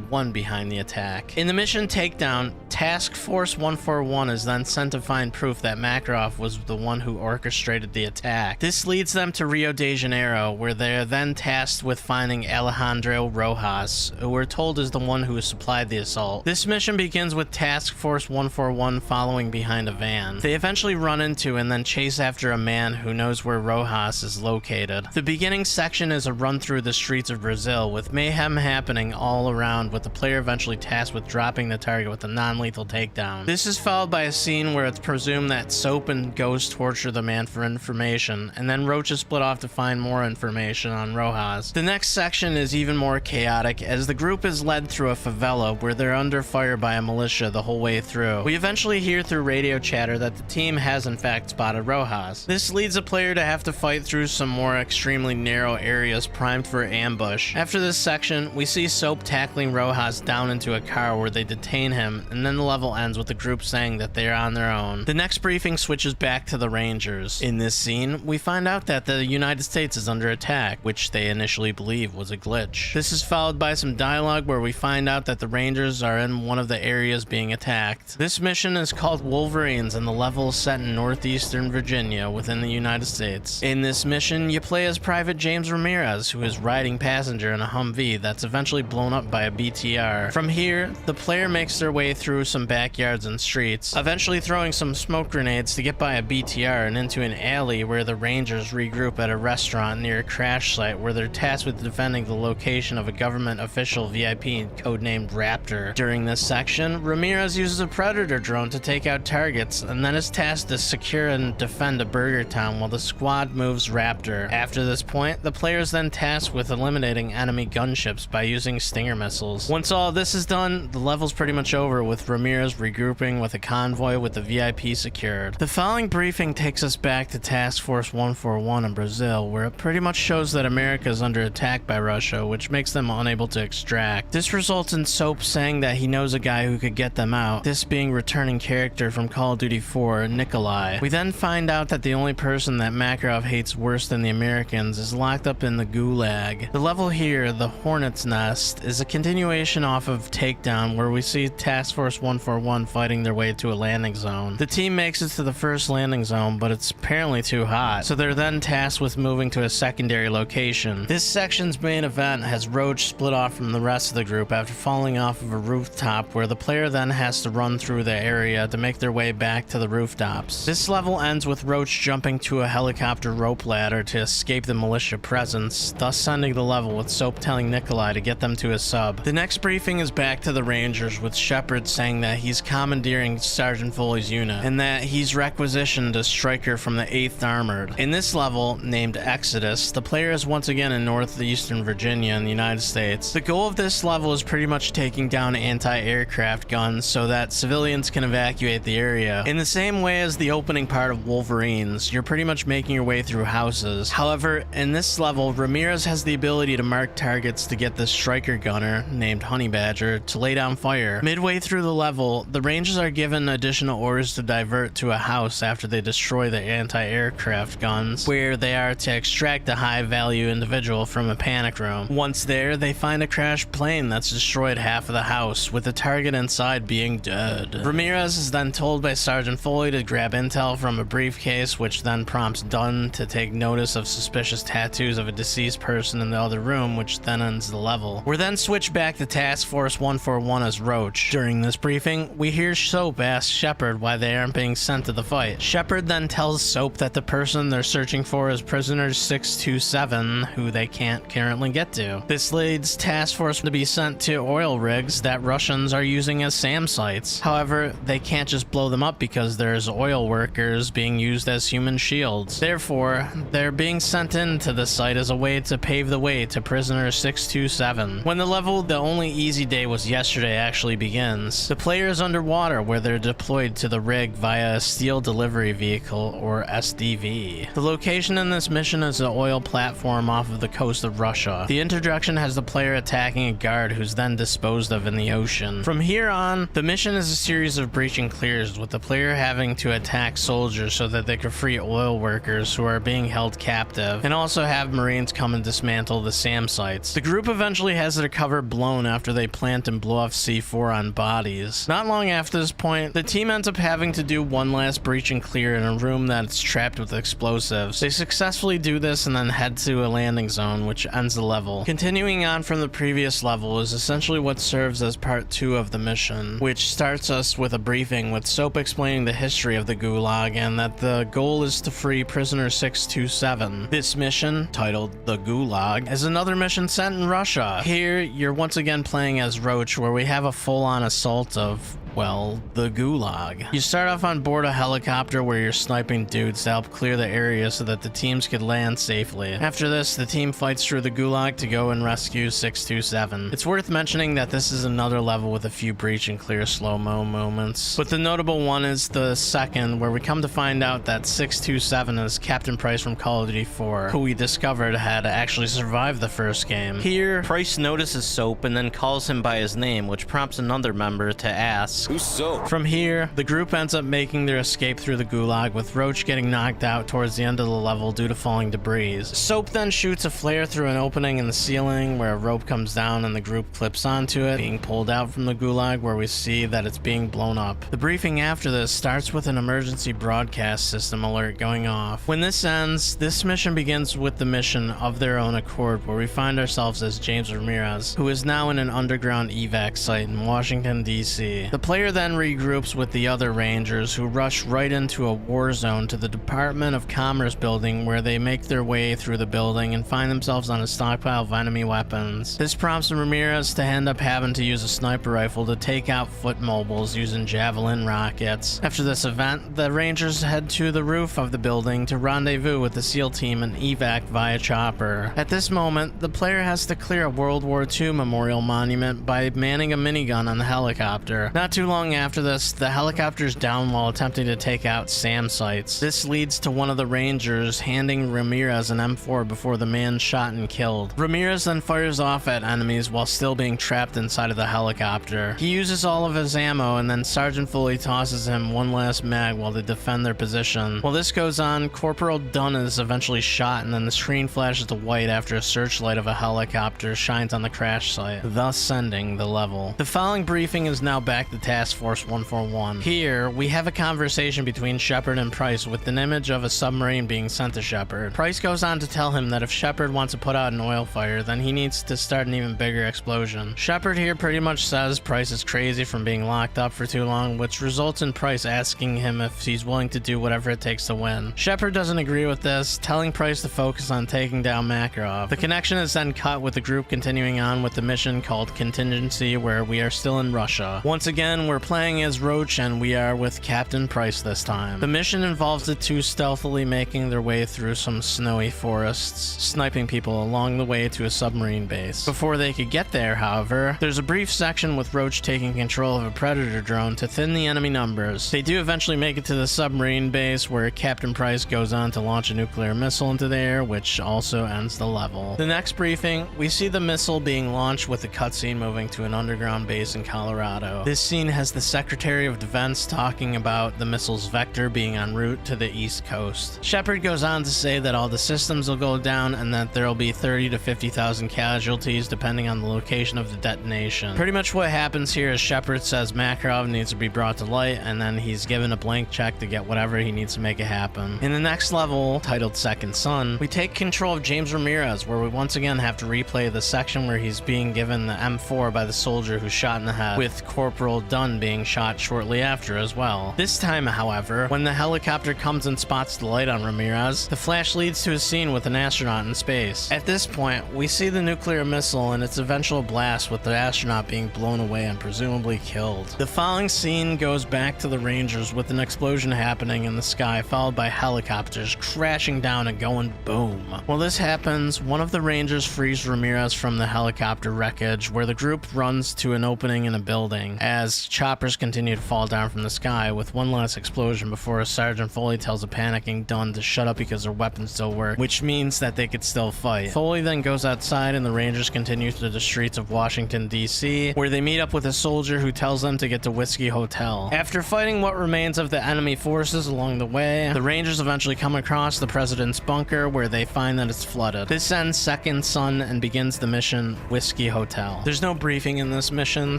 one behind the attack. In the mission takedown, Task Force 141 is then sent to find proof that Makarov was the one who orchestrated the attack. This leads them to Rio de Janeiro, where they are then tasked with finding Alejandro Rojas, who we're told is the one who supplied the assault. This mission begins with Task Force 141 following behind a van. They eventually run into and then chase after a man who knows where Rojas is located. The beginning section is a run through the streets of Brazil, with mayhem happening all around, with the player eventually tasked with dropping the target with a non-lethal takedown. This is followed by a scene where it's presumed that Soap and Ghost torture the man for information, and then Roach is split off to find more information on Rojas. The next section is even more chaotic, as the group is led through a favela where they're under fire by a militia the whole way through. We eventually hear through radio chatter that the team has in fact spotted Rojas. This leads a player to have to fight through some more extremely narrow areas primed for ambush. After this section, we see Soap tackling Rojas down into a car where they detain him, and then the level ends with the group saying that they are on their own. The next briefing switches back to the Rangers. In this scene, we find out that the United States is under attack, which they initially believe was a glitch. This is followed by some dialogue where we find out that the Rangers are in one of the areas being attacked. This mission is called Wolverines, and the level is set in northeastern Virginia within the United States. In this mission, you play as Private James Ramirez, who is riding passenger in a Humvee that's eventually blown up by a BTR. From here, the player makes their way through some backyards and streets, eventually throwing some smoke grenades to get by a BTR and into an alley where the Rangers regroup at a restaurant near a crash site where they're tasked with defending the location of a government official VIP codenamed Raptor. During this section, Ramirez uses a Predator drone to take out targets and then is tasked to secure and defend a burger town while the squad moves Raptor. After this point, the player is then tasked with eliminating enemy gunships by using Stinger missiles. Once all this is done, the level's pretty much over, with Ramirez regrouping with a convoy with the VIP secured. The following briefing takes us back to Task Force 141 in Brazil, where it pretty much shows that America is under attack by Russia, which makes them unable to extract. This results in Soap saying that he knows a guy who could get them out. This being returning character from Call of Duty 4, Nikolai. We then find out that the only person that Makarov hates worse than the Americans is locked up in the Gulag. The level here, the Hornet's Nest, is a continuation off of Takedown, where we see Task Force 141 fighting their way to a landing zone. The team makes it to the first landing zone, but it's apparently too hot, so they're then tasked with moving to a secondary location. This section's main event has Roach split off from the rest of the group after falling off of a rooftop, where the player then has to run through the area to make their way back to the rooftops. This level ends with Roach jumping to a helicopter rope ladder to escape the militia presence, thus ending the level with Soap telling Nikolai to get them to a sub. The next briefing is back to the Rangers, with Shepard saying that he's commandeering Sergeant Foley's unit and that he's requisitioned a striker from the 8th Armored. In this level, named Exodus, the player is once again in northeastern Virginia in the United States. The goal of this level is pretty much taking down anti-aircraft guns so that civilians can evacuate the area. In the same way as the opening part of Wolverines, you're pretty much making your way through houses. However, in this level, Ramirez has the ability to mark targets to get the striker gunner, named Honey Badger, to lay down fire. Midway through the level, the Rangers are given additional orders to divert to a house after they destroy the anti-aircraft guns, where they are to extract a high-value individual from a panic room. Once there, they find a crashed plane that's destroyed half of the house, with the target inside being dead. Ramirez is then told by Sergeant Foley to grab intel from a briefcase, which then prompts Dunn to take notice of suspicious tattoos of a deceased person in the other room, which then ends the level. We're then switched back to Task Force 141 as Roach. During this briefing, we hear Soap ask Shepard why they aren't being sent to the fight. Shepard then tells Soap that the person they're searching for is Prisoner 627, who they can't currently get to. This leads Task Force to be sent to oil rigs that Russians are using as SAM sites. However, they can't just blow them up because there's oil workers being used as human shields. Therefore, they're being sent into the site as a way to pave the way to Prisoner 627. When the level The Only Easy Day Was Yesterday actually begins, the player is underwater, where they're deployed to the rig via a Steel Delivery Vehicle, or SDV. The location in this mission is an oil platform off of the coast of Russia. The introduction has the player attacking a guard who's then disposed of in the ocean. From here on, the mission is a series of breach and clears, with the player having to attack soldiers so that they can free oil workers who are being held captive, and also have Marines come and dismantle the SAM sites. The group eventually has their cover blown after they plant and blow off C4 on bodies. Not long after this point, the team ends up having to do one last breach and clear in a room that's trapped with explosives. They successfully do this and then head to a landing zone, which ends the level. Continuing on from the previous level is essentially what serves as part 2 of the mission, which starts us with a briefing with Soap explaining the history of the Gulag and that the goal is to free Prisoner 627. This mission, titled The Gulag, is another mission set in Russia. Here, you're once again playing as Roach, where we have a full-on assault of, well, the Gulag. You start off on board a helicopter where you're sniping dudes to help clear the area so that the teams could land safely. After this, the team fights through the Gulag to go and rescue 627. It's worth mentioning that this is another level with a few breach and clear slow-mo moments, but the notable one is the second, where we come to find out that 627 is Captain Price from Call of Duty 4, who we discovered had actually survived the first game. Here, Price notices Soap and then calls him by his name, which prompts another member to ask, "Who's Soap?" From here, the group ends up making their escape through the Gulag, with Roach getting knocked out towards the end of the level due to falling debris. Soap then shoots a flare through an opening in the ceiling where a rope comes down and the group clips onto it, being pulled out from the Gulag, where we see that it's being blown up. The briefing after this starts with an emergency broadcast system alert going off. When this ends, this mission begins with the mission Of Their Own Accord, where we find ourselves as James Ramirez, who is now in an underground evac site in Washington, D.C. The player then regroups with the other Rangers, who rush right into a war zone to the Department of Commerce building, where they make their way through the building and find themselves on a stockpile of enemy weapons. This prompts Ramirez to end up having to use a sniper rifle to take out foot mobiles using javelin rockets. After this event, the Rangers head to the roof of the building to rendezvous with the SEAL team and evac via chopper. At this moment, the player has to clear a World War II memorial monument by manning a minigun on the helicopter. Not too long after this, the helicopter's down while attempting to take out SAM sites. This leads to one of the Rangers handing Ramirez an M4 before the man shot and killed. Ramirez then fires off at enemies while still being trapped inside of the helicopter. He uses all of his ammo, and then Sergeant Foley tosses him one last mag while they defend their position. While this goes on, Corporal Dunn is eventually shot, and then the screen flashes to white after a searchlight of a helicopter shines on the crash site, thus ending the level. The following briefing is now back to Task Force 141. Here, we have a conversation between Shepard and Price with an image of a submarine being sent to Shepard. Price goes on to tell him that if Shepard wants to put out an oil fire, then he needs to start an even bigger explosion. Shepard here pretty much says Price is crazy from being locked up for too long, which results in Price asking him if he's willing to do whatever it takes to win. Shepard doesn't agree with this, telling Price to focus on taking down Makarov. The connection is then cut with the group continuing on with the mission called Contingency, where we are still in Russia. Once again, we're playing as Roach, and we are with Captain Price this time. The mission involves the two stealthily making their way through some snowy forests, sniping people along the way to a submarine base. Before they could get there, however, there's a brief section with Roach taking control of a Predator drone to thin the enemy numbers. They do eventually make it to the submarine base, where Captain Price goes on to launch a nuclear missile into the air, which also ends the level. The next briefing, we see the missile being launched with a cutscene moving to an underground base in Colorado. This scene has the Secretary of Defense talking about the missile's vector being en route to the East Coast. Shepard goes on to say that all the systems will go down and that there will be 30 to 50,000 casualties depending on the location of the detonation. Pretty much what happens here is Shepard says Makarov needs to be brought to light, and then he's given a blank check to get whatever he needs to make it happen. In the next level, titled Second Son, we take control of James Ramirez, where we once again have to replay the section where he's being given the M4 by the soldier who's shot in the head, with Corporal Dunn being shot shortly after as well. This time, however, when the helicopter comes and spots the light on Ramirez, the flash leads to a scene with an astronaut in space. At this point, we see the nuclear missile and its eventual blast, with the astronaut being blown away and presumably killed. The following scene goes back to the Rangers with an explosion happening in the sky, followed by helicopters crashing down and going boom. While this happens, one of the Rangers frees Ramirez from the helicopter wreckage, where the group runs to an opening in a building as choppers continue to fall down from the sky, with one last explosion before Sergeant Foley tells a panicking Dunn to shut up because their weapons still work, which means that they could still fight. Foley then goes outside and the Rangers continue through the streets of Washington, D.C., where they meet up with a soldier who tells them to get to Whiskey Hotel. After fighting what remains of the enemy forces along the way, the Rangers eventually come across the president's bunker, where they find that it's flooded. This ends Second Son and begins the mission Whiskey Hotel. There's no briefing in this mission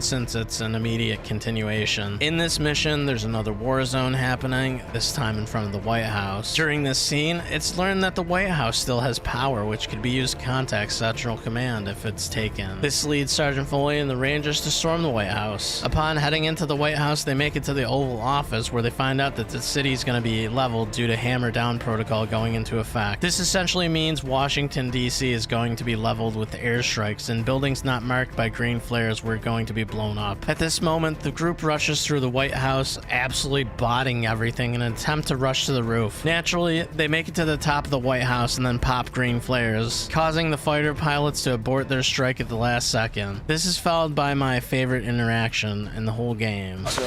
since it's an immediate continuation. In this mission, there's another war zone happening, this time in front of the White House. During this scene, it's learned that the White House still has power, which could be used to contact Central Command if it's taken. This leads Sergeant Foley and the Rangers to storm the White House. Upon heading into the White House, they make it to the Oval Office, where they find out that the city is going to be leveled due to Hammer Down protocol going into effect. This essentially means Washington, D.C. is going to be leveled with airstrikes, and buildings not marked by green flares were going to be blown up. At this moment, the group rushes through the White House, absolutely botting everything in an attempt to rush to the roof. Naturally, they make it to the top of the White House and then pop green flares, causing the fighter pilots to abort their strike at the last second. This is followed by my favorite interaction in the whole game. So,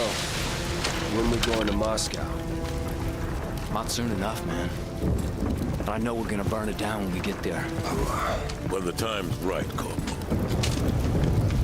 when we going to Moscow? Not soon enough, man. But I know we're gonna burn it down when we get there. When the time's right, Corporal.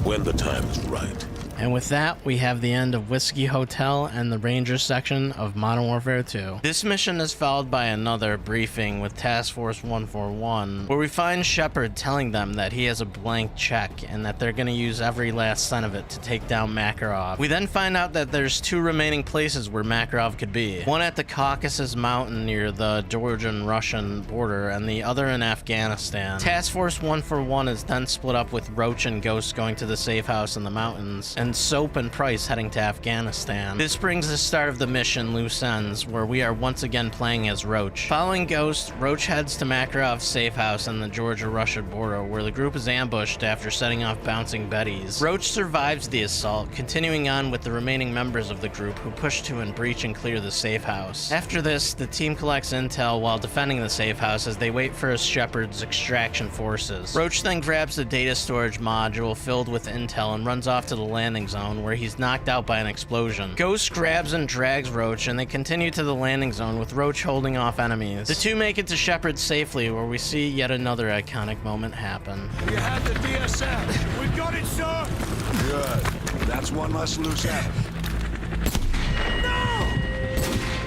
When the time's right. And with that, we have the end of Whiskey Hotel and the Rangers section of Modern Warfare 2. This mission is followed by another briefing with Task Force 141, where we find Shepard telling them that he has a blank check and that they're going to use every last cent of it to take down Makarov. We then find out that there's two remaining places where Makarov could be. One at the Caucasus Mountain near the Georgian-Russian border, and the other in Afghanistan. Task Force 141 is then split up, with Roach and Ghost going to the safe house in the mountains, and Soap and Price heading to Afghanistan. This brings the start of the mission Loose Ends, where we are once again playing as Roach. Following Ghost, Roach heads to Makarov's safe house on the Georgia-Russia border, where the group is ambushed after setting off bouncing Bettys. Roach survives the assault, continuing on with the remaining members of the group, who push to and breach and clear the safe house. After this, the team collects intel while defending the safe house as they wait for Shepard's extraction forces. Roach then grabs the data storage module filled with intel and runs off to the landing landing zone where he's knocked out by an explosion. Ghost grabs and drags Roach, and they continue to the landing zone with Roach holding off enemies. The two make it to Shepard safely, where we see yet another iconic moment happen. You have the DSM. We got it, sir. Good. That's one less loose end.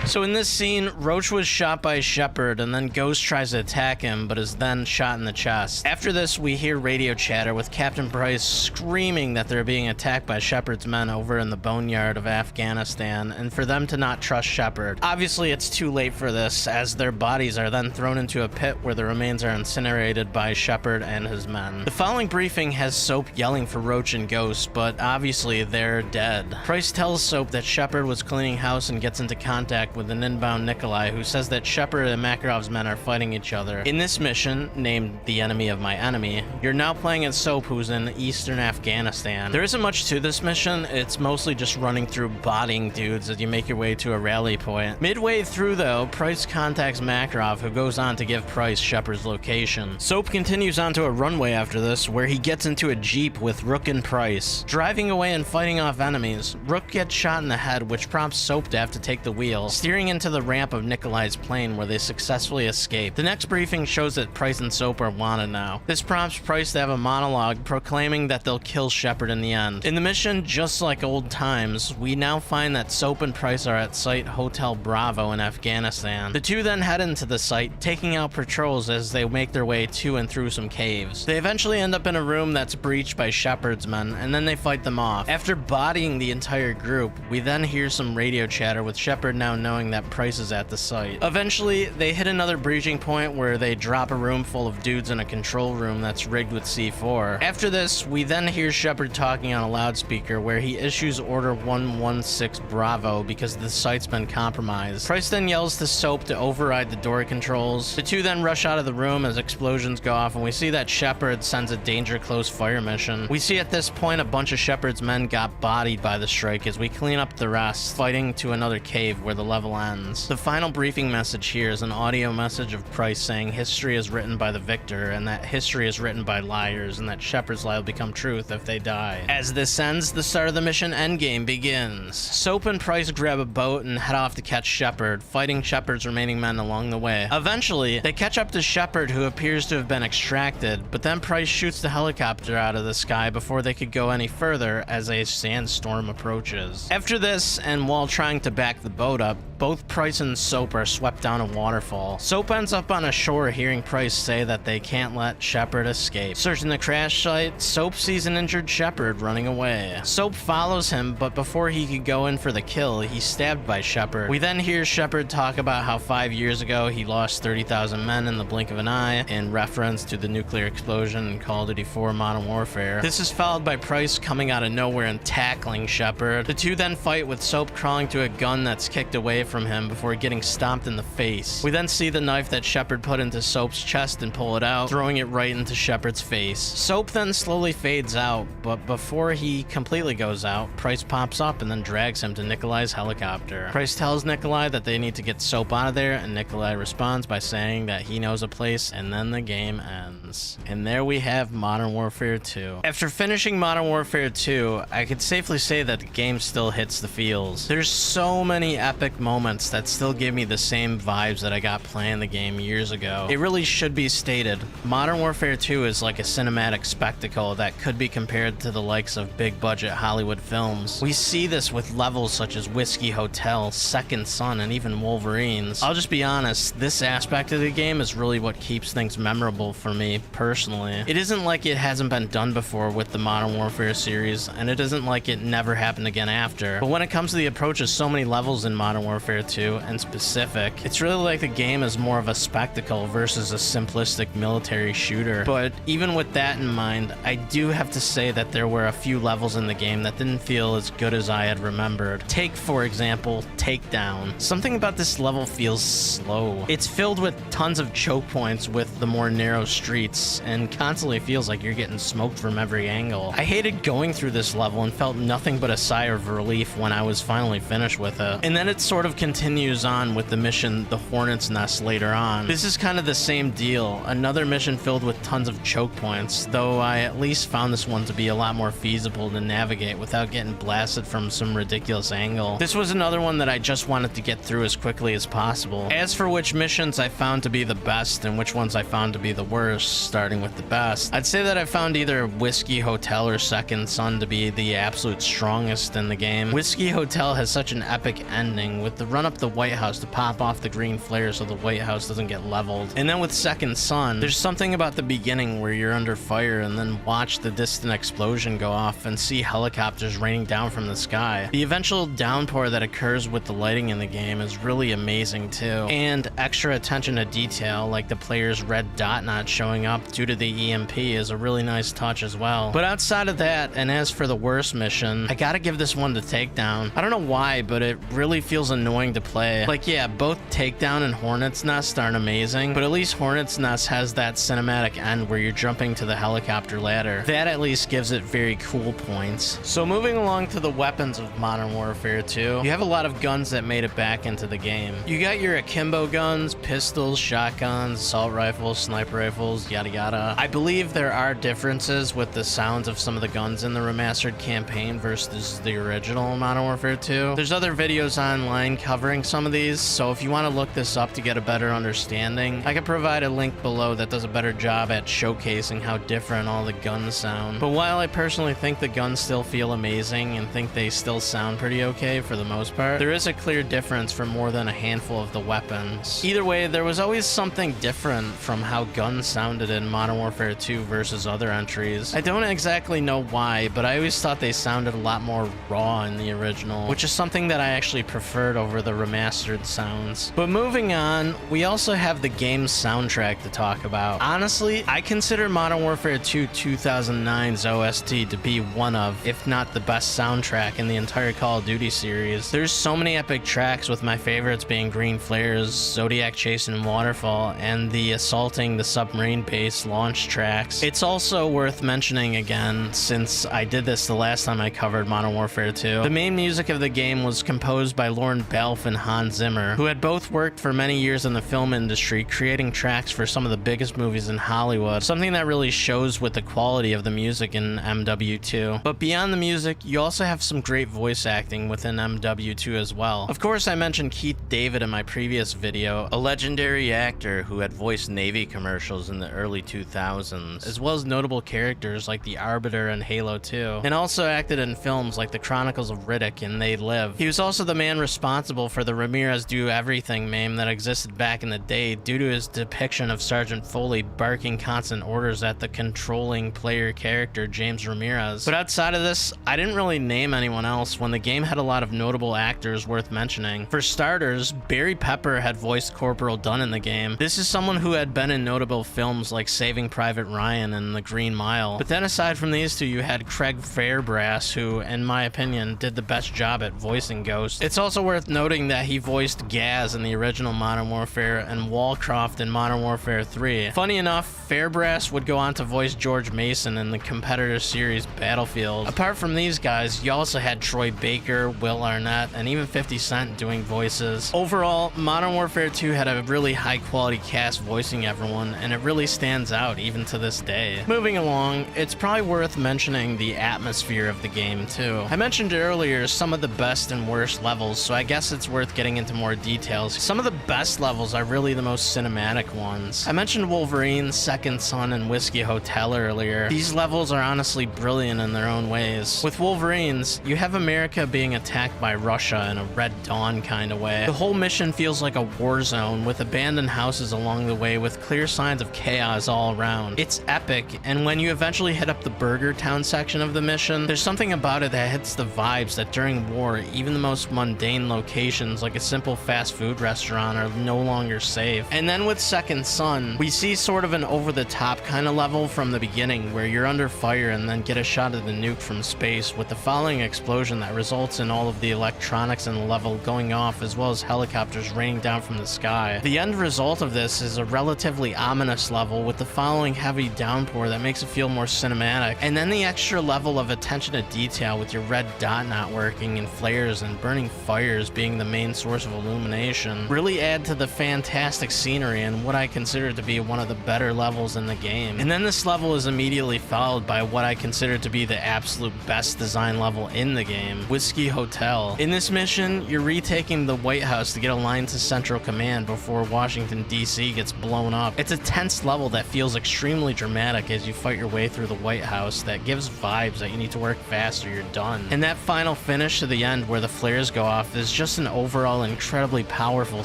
So in this scene, Roach was shot by Shepard, and then Ghost tries to attack him, but is then shot in the chest. After this, we hear radio chatter with Captain Price screaming that they're being attacked by Shepard's men over in the boneyard of Afghanistan, and for them to not trust Shepard. Obviously, it's too late for this, as their bodies are then thrown into a pit where the remains are incinerated by Shepard and his men. The following briefing has Soap yelling for Roach and Ghost, but obviously they're dead. Price tells Soap that Shepard was cleaning house and gets into contact with an inbound Nikolai, who says that Shepard and Makarov's men are fighting each other. In this mission, named The Enemy of My Enemy, you're now playing as Soap, who's in eastern Afghanistan. There isn't much to this mission, it's mostly just running through bodying dudes as you make your way to a rally point. Midway through though, Price contacts Makarov, who goes on to give Price Shepard's location. Soap continues onto a runway after this, where he gets into a Jeep with Rook and Price. Driving away and fighting off enemies, Rook gets shot in the head, which prompts Soap to have to take the wheel, steering into the ramp of Nikolai's plane where they successfully escape. The next briefing shows that Price and Soap are wanted now. This prompts Price to have a monologue proclaiming that they'll kill Shepard in the end. In the mission, just like old times, we now find that Soap and Price are at Site Hotel Bravo in Afghanistan. The two then head into the site, taking out patrols as they make their way to and through some caves. They eventually end up in a room that's breached by Shepard's men, and then they fight them off. After bodying the entire group, we then hear some radio chatter with Shepard now knowing that Price is at the site. Eventually, they hit another breaching point where they drop a room full of dudes in a control room that's rigged with C4. After this, we then hear Shepard talking on a loudspeaker where he issues Order 116 Bravo because the site's been compromised. Price then yells to Soap to override the door controls. The two then rush out of the room as explosions go off, and we see that Shepard sends a danger close fire mission. We see at this point a bunch of Shepard's men got bodied by the strike as we clean up the rest, fighting to another cave where the level ends. The final briefing message here is an audio message of Price saying history is written by the victor, and that history is written by liars, and that Shepard's lie will become truth if they die. As this ends, the start of the mission endgame begins. Soap and Price grab a boat and head off to catch Shepard, fighting Shepard's remaining men along the way. Eventually, they catch up to Shepard, who appears to have been extracted, but then Price shoots the helicopter out of the sky before they could go any further as a sandstorm approaches. After this, and while trying to back the boat up, both Price and Soap are swept down a waterfall. Soap ends up on a shore hearing Price say that they can't let Shepard escape. Searching the crash site, Soap sees an injured Shepard running away. Soap follows him, but before he could go in for the kill, he's stabbed by Shepard. We then hear Shepard talk about how 5 years ago he lost 30,000 men in the blink of an eye, in reference to the nuclear explosion in Call of Duty 4 Modern Warfare. This is followed by Price coming out of nowhere and tackling Shepard. The two then fight with Soap crawling to a gun that's kicked away from him before getting stomped in the face. We then see the knife that Shepard put into Soap's chest and pull it out, throwing it right into Shepard's face. Soap then slowly fades out, but before he completely goes out, Price pops up and then drags him to Nikolai's helicopter. Price tells Nikolai that they need to get Soap out of there, and Nikolai responds by saying that he knows a place, and then the game ends. And there we have Modern Warfare 2. After finishing Modern Warfare 2, I could safely say that the game still hits the feels. There's so many epic moments that still give me the same vibes that I got playing the game years ago. It really should be stated, Modern Warfare 2 is like a cinematic spectacle that could be compared to the likes of big budget Hollywood films. We see this with levels such as Whiskey Hotel, Second Son, and even Wolverines. I'll just be honest, this aspect of the game is really what keeps things memorable for me personally. It isn't like it hasn't been done before with the Modern Warfare series, and it isn't like it never happened again after. But when it comes to the approach of so many levels in Modern Warfare 2 and specific, it's really like the game is more of a spectacle versus a simplistic military shooter. But even with that in mind, I do have to say that there were a few levels in the game that didn't feel as good as I had remembered. Take, for example, Takedown. Something about this level feels slow. It's filled with tons of choke points with the more narrow streets, and constantly feels like you're getting smoked from every angle. I hated going through this level and felt nothing but a sigh of relief when I was finally finished with it. And then it sort of of continues on with the mission The Hornet's Nest later on. This is kind of the same deal, another mission filled with tons of choke points, though I at least found this one to be a lot more feasible to navigate without getting blasted from some ridiculous angle. This was another one that I just wanted to get through as quickly as possible. As for which missions I found to be the best and which ones I found to be the worst, starting with the best, I'd say that I found either Whiskey Hotel or Second Son to be the absolute strongest in the game. Whiskey Hotel has such an epic ending, with the run up the White House to pop off the green flare so the White House doesn't get leveled. And then with Second Son, there's something about the beginning where you're under fire and then watch the distant explosion go off and see helicopters raining down from the sky. The eventual downpour that occurs with the lighting in the game is really amazing too, and extra attention to detail like the player's red dot not showing up due to the EMP is a really nice touch as well. But outside of that, and as for the worst mission, I gotta give this one to Takedown. I don't know why, but it really feels annoying to play. Like, yeah, both Takedown and Hornet's Nest aren't amazing, but at least Hornet's Nest has that cinematic end where you're jumping to the helicopter ladder. That at least gives it very cool points. So moving along to the weapons of Modern Warfare 2, you have a lot of guns that made it back into the game. You got your akimbo guns, pistols, shotguns, assault rifles, sniper rifles, yada yada. I believe there are differences with the sounds of some of the guns in the remastered campaign versus the original Modern Warfare 2. There's other videos online covering some of these, so if you want to look this up to get a better understanding, I could provide a link below that does a better job at showcasing how different all the guns sound. But while I personally think the guns still feel amazing and think they still sound pretty okay for the most part, there is a clear difference for more than a handful of the weapons. Either way, there was always something different from how guns sounded in Modern Warfare 2 versus other entries. I don't exactly know why, but I always thought they sounded a lot more raw in the original, which is something that I actually preferred over the remastered sounds. But moving on, we also have the game's soundtrack to talk about. Honestly, I consider Modern Warfare 2 2009's OST to be one of, if not the best soundtrack in the entire Call of Duty series. There's so many epic tracks, with my favorites being Green Flares, Zodiac Chasing and Waterfall, and the Assaulting the Submarine Base launch tracks. It's also worth mentioning again, since I did this the last time I covered Modern Warfare 2, the main music of the game was composed by Lauren Belf and Hans Zimmer, who had both worked for many years in the film industry, creating tracks for some of the biggest movies in Hollywood, something that really shows with the quality of the music in MW2. But beyond the music, you also have some great voice acting within MW2 as well. Of course, I mentioned Keith David in my previous video, a legendary actor who had voiced Navy commercials in the early 2000s, as well as notable characters like the Arbiter in Halo 2, and also acted in films like The Chronicles of Riddick and They Live. He was also the man responsible for the Ramirez Do Everything meme that existed back in the day due to his depiction of Sergeant Foley barking constant orders at the controlling player character James Ramirez. But outside of this, I didn't really name anyone else when the game had a lot of notable actors worth mentioning. For starters, Barry Pepper had voiced Corporal Dunn in the game. This is someone who had been in notable films like Saving Private Ryan and The Green Mile. But then aside from these two, you had Craig Fairbrass, who, in my opinion, did the best job at voicing Ghost. It's also worth noting that he voiced Gaz in the original Modern Warfare and Wallcroft in Modern Warfare 3. Funny enough, Fairbrass would go on to voice George Mason in the competitor series Battlefield. Apart from these guys, you also had Troy Baker, Will Arnett, and even 50 Cent doing voices. Overall, Modern Warfare 2 had a really high quality cast voicing everyone, and it really stands out even to this day. Moving along, it's probably worth mentioning the atmosphere of the game too. I mentioned earlier some of the best and worst levels, so I guess it's worth getting into more details. Some of the best levels are really the most cinematic ones. I mentioned Wolverine, Second Son, and Whiskey Hotel earlier. These levels are honestly brilliant in their own ways. With Wolverines, you have America being attacked by Russia in a Red Dawn kind of way. The whole mission feels like a war zone with abandoned houses along the way with clear signs of chaos all around. It's epic, and when you eventually hit up the Burger Town section of the mission, there's something about it that hits the vibes that during war, even the most mundane locations like a simple fast food restaurant are no longer safe. And then with Second Son, we see sort of an over-the-top kind of level from the beginning where you're under fire and then get a shot of the nuke from space with the following explosion that results in all of the electronics in the level going off as well as helicopters raining down from the sky. The end result of this is a relatively ominous level with the following heavy downpour that makes it feel more cinematic, and then the extra level of attention to detail with your red dot not working and flares and burning fires being being the main source of illumination really add to the fantastic scenery and what I consider to be one of the better levels in the game. And then this level is immediately followed by what I consider to be the absolute best design level in the game, Whiskey Hotel. In this mission, you're retaking the White House to get aligned to Central Command before Washington, D.C. gets blown up. It's a tense level that feels extremely dramatic as you fight your way through the White House that gives vibes that you need to work fast or you're done. And that final finish to the end where the flares go off is just an overall incredibly powerful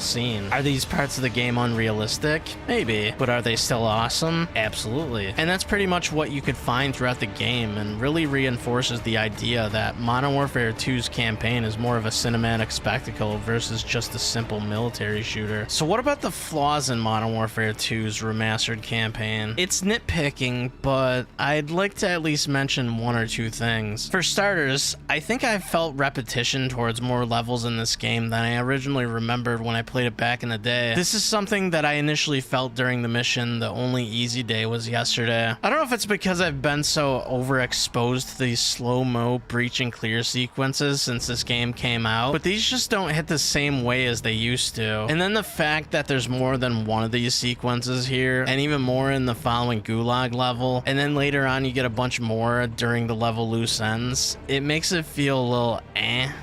scene. Are these parts of the game unrealistic? Maybe. But are they still awesome? Absolutely. And that's pretty much what you could find throughout the game, and really reinforces the idea that Modern Warfare 2's campaign is more of a cinematic spectacle versus just a simple military shooter. So what about the flaws in Modern Warfare 2's remastered campaign? It's nitpicking, but I'd like to at least mention one or two things. For starters, I think I felt repetition towards more levels in this game than I originally remembered when I played it back in the day. This is something that I initially felt during the mission The Only Easy Day Was Yesterday. I don't know if it's because I've been so overexposed to these slow-mo breach and clear sequences since this game came out, but these just don't hit the same way as they used to. And then the fact that there's more than one of these sequences here, and even more in the following Gulag level, and then later on you get a bunch more during the level Loose Ends, it makes it feel a little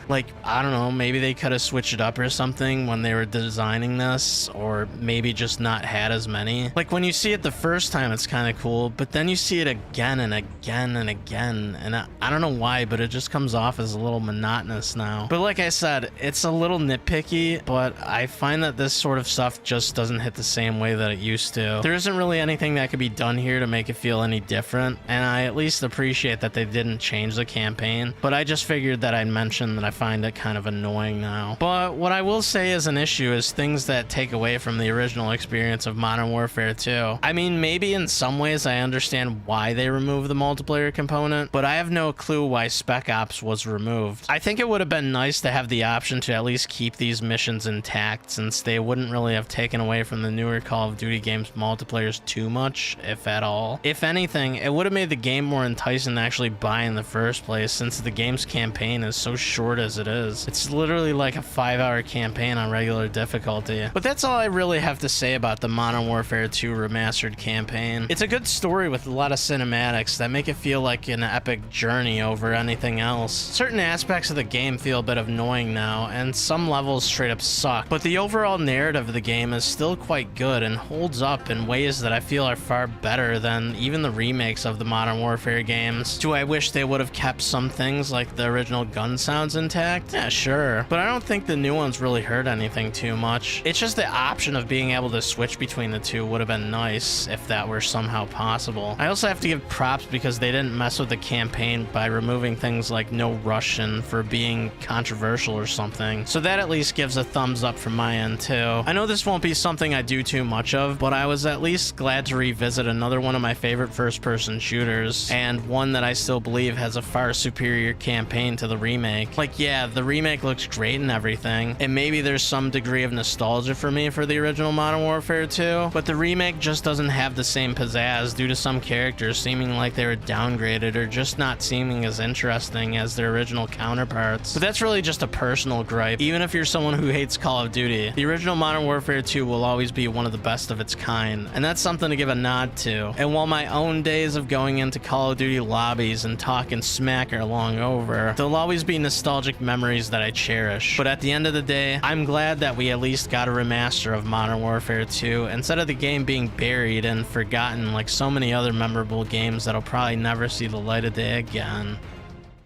like, I don't know, maybe they could have switched it up or something when they were designing this, or maybe just not had as many. Like when you see it the first time, it's kind of cool, but then you see it again and again and again, and I don't know why, but it just comes off as a little monotonous now. But like I said, it's a little nitpicky, but I find that this sort of stuff just doesn't hit the same way that it used to. There isn't really anything that could be done here to make it feel any different, and I at least appreciate that they didn't change the campaign, but I just figured that I'd mention that I find it kind of annoying now. But what I will say is an issue is things that take away from the original experience of Modern Warfare 2. I mean, maybe in some ways I understand why they removed the multiplayer component, but I have no clue why Spec Ops was removed. I think it would have been nice to have the option to at least keep these missions intact, since they wouldn't really have taken away from the newer Call of Duty games multiplayers too much, if at all. If anything, it would have made the game more enticing to actually buy in the first place, since the game's campaign is so short as it is. It's literally like a 5-hour campaign on regular difficulty. But that's all I really have to say about the Modern Warfare 2 remastered campaign. It's a good story with a lot of cinematics that make it feel like an epic journey over anything else. Certain aspects of the game feel a bit annoying now, and some levels straight up suck, but the overall narrative of the game is still quite good and holds up in ways that I feel are far better than even the remakes of the Modern Warfare games. Do I wish they would have kept some things like the original gun sounds intact? Yeah, sure, but I don't think the new ones really hurt anything too much. It's just the option of being able to switch between the two would have been nice if that were somehow possible. I also have to give props because they didn't mess with the campaign by removing things like no Russian for being controversial or something, so that at least gives a thumbs up from my end too. I know this won't be something I do too much of, but I was at least glad to revisit another one of my favorite first-person shooters, and one that I still believe has a far superior campaign to the remake. Like, yeah, the remake looks great and everything, and maybe there's some degree of nostalgia for me for the original Modern Warfare 2, but the remake just doesn't have the same pizzazz due to some characters seeming like they were downgraded or just not seeming as interesting as their original counterparts. But that's really just a personal gripe. Even if you're someone who hates Call of Duty, the original Modern Warfare 2 will always be one of the best of its kind, and that's something to give a nod to. And while my own days of going into Call of Duty lobbies and talking smack are long over, there'll always be nostalgic memories that I cherish. But at the end of the day, I'm glad that we at least got a remaster of Modern Warfare 2 instead of the game being buried and forgotten like so many other memorable games that'll probably never see the light of day again.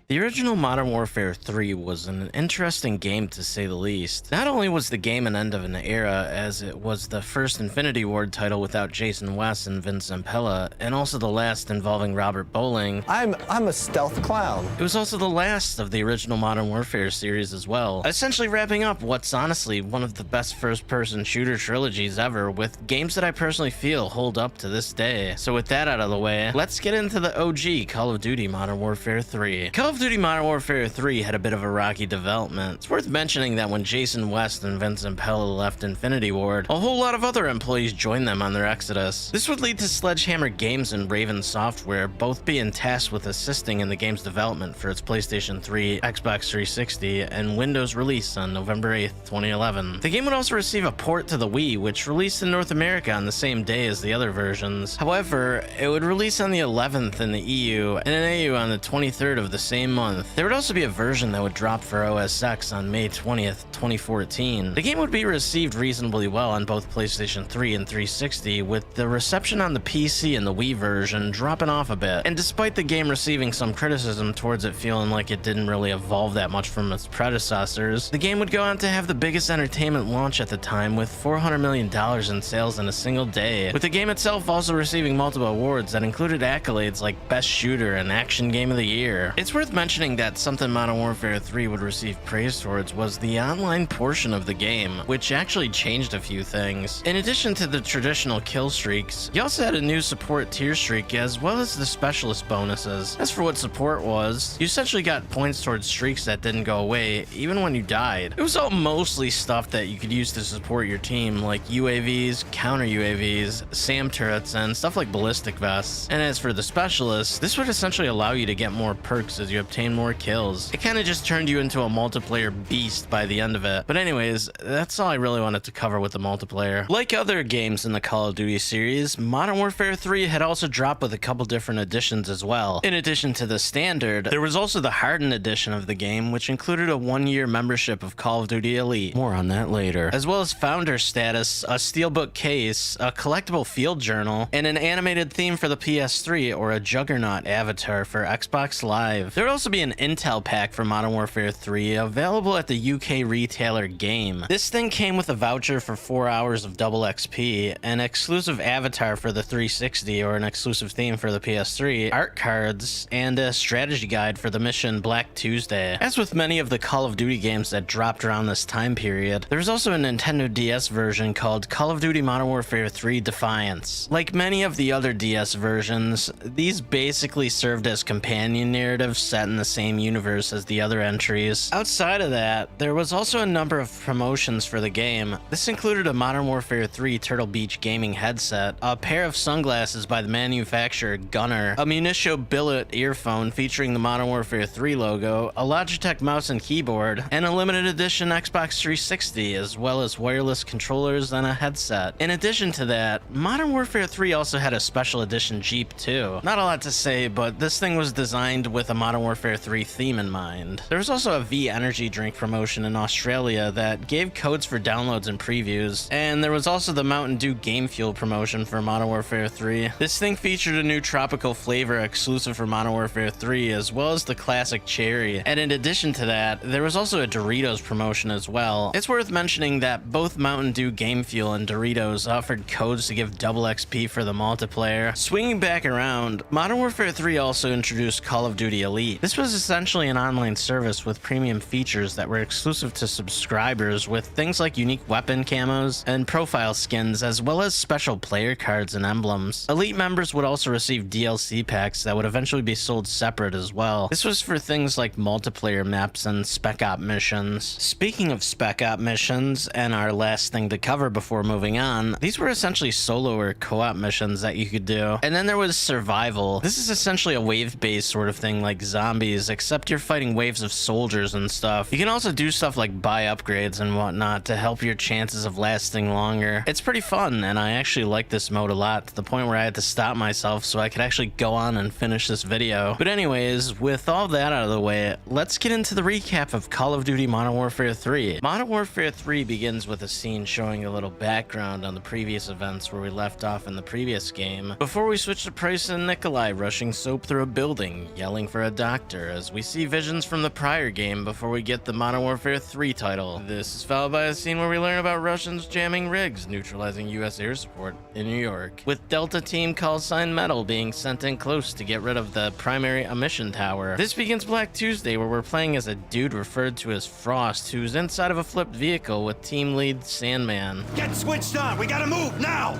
The original Modern Warfare 3 was an interesting game to say the least. Not only was the game an end of an era, as it was the first Infinity Ward title without Jason West and Vince Zampella, and also the last involving Robert Bowling. I'm a stealth clown. It was also the last of the original Modern Warfare series as well, essentially wrapping up what's honestly one of the best first-person shooter trilogies ever, with games that I personally feel hold up to this day. So with that out of the way, let's get into the OG Call of Duty Modern Warfare 3. Call of of Duty Modern Warfare 3 had a bit of a rocky development. It's worth mentioning that when Jason West and Vincent Pella left Infinity Ward, a whole lot of other employees joined them on their exodus. This would lead to Sledgehammer Games and Raven Software both being tasked with assisting in the game's development for its PlayStation 3, Xbox 360, and Windows release on November 8th, 2011. The game would also receive a port to the Wii, which released in North America on the same day as the other versions. However, it would release on the 11th in the EU and in AU on the 23rd of the same month. There would also be a version that would drop for OS X on May 20th, 2014. The game would be received reasonably well on both PlayStation 3 and 360, with the reception on the PC and the Wii version dropping off a bit. And despite the game receiving some criticism towards it feeling like it didn't really evolve that much from its predecessors, the game would go on to have the biggest entertainment launch at the time with $400 million in sales in a single day, with the game itself also receiving multiple awards that included accolades like Best Shooter and Action Game of the Year. It's worth mentioning that something Modern Warfare 3 would receive praise towards was the online portion of the game, which actually changed a few things. In addition to the traditional kill streaks, you also had a new support tier streak as well as the specialist bonuses. As for what support was, you essentially got points towards streaks that didn't go away even when you died. It was all mostly stuff that you could use to support your team, like UAVs, counter UAVs, SAM turrets, and stuff like ballistic vests. And as for the specialists, this would essentially allow you to get more perks as you obtain more kills. It kind of just turned you into a multiplayer beast by the end of it. But anyways, that's all I really wanted to cover with the multiplayer. Like other games in the Call of Duty series, Modern Warfare 3 had also dropped with a couple different editions as well. In addition to the standard, there was also the hardened edition of the game, which included a 1-year membership of Call of Duty Elite. More on that later. As well as founder status, a steelbook case, a collectible field journal, and an animated theme for the PS3 or a Juggernaut avatar for Xbox Live. There would also be an Intel pack for Modern Warfare 3 available at the UK retailer Game. This thing came with a voucher for 4 hours of double XP, an exclusive avatar for the 360 or an exclusive theme for the PS3, art cards, and a strategy guide for the mission Black Tuesday. As with many of the Call of Duty games that dropped around this time period, there's also a Nintendo DS version called Call of Duty Modern Warfare 3 Defiance. Like many of the other DS versions, these basically served as companion narratives set in the same universe as the other entries. Outside of that, there was also a number of promotions for the game. This included a Modern Warfare 3 Turtle Beach gaming headset, a pair of sunglasses by the manufacturer Gunnar, a Municio billet earphone featuring the Modern Warfare 3 logo, a Logitech mouse and keyboard, and a limited edition Xbox 360, as well as wireless controllers and a headset. In addition to that, Modern Warfare 3 also had a special edition Jeep too. Not a lot to say, but this thing was designed with a Modern Warfare 3 theme in mind. There was also a V energy drink promotion in Australia that gave codes for downloads and previews, and there was also the Mountain Dew Game Fuel promotion for Modern Warfare 3. This thing featured a new tropical flavor exclusive for Modern Warfare 3, as well as the classic cherry. And in addition to that, there was also a Doritos promotion as well. It's worth mentioning that both Mountain Dew Game Fuel and Doritos offered codes to give double XP for the multiplayer. Swinging back around, Modern Warfare 3 also introduced Call of Duty Elite. This was essentially an online service with premium features that were exclusive to subscribers, with things like unique weapon camos and profile skins, as well as special player cards and emblems. Elite members would also receive DLC packs that would eventually be sold separate as well. This was for things like multiplayer maps and Spec Op missions. Speaking of Spec Op missions, and our last thing to cover before moving on, these were essentially solo or co-op missions that you could do. And then there was Survival. This is essentially a wave-based sort of thing like zombies, except you're fighting waves of soldiers and stuff. You can also do stuff like buy upgrades and whatnot to help your chances of lasting longer. It's pretty fun, and I actually like this mode a lot, to the point where I had to stop myself so I could actually go on and finish this video. But anyways, with all that out of the way, let's get into the recap of Call of Duty Modern Warfare 3. Modern Warfare 3 begins with a scene showing a little background on the previous events where we left off in the previous game, before we switch to Price and Nikolai rushing Soap through a building, yelling for a doctor, as we see visions from the prior game before we get the Modern Warfare 3 title. This is followed by a scene where we learn about Russians jamming rigs, neutralizing US air support in New York, with Delta Team call sign Metal being sent in close to get rid of the primary emission tower. This begins Black Tuesday, where we're playing as a dude referred to as Frost, who's inside of a flipped vehicle with team lead Sandman. Get switched on! We gotta move now!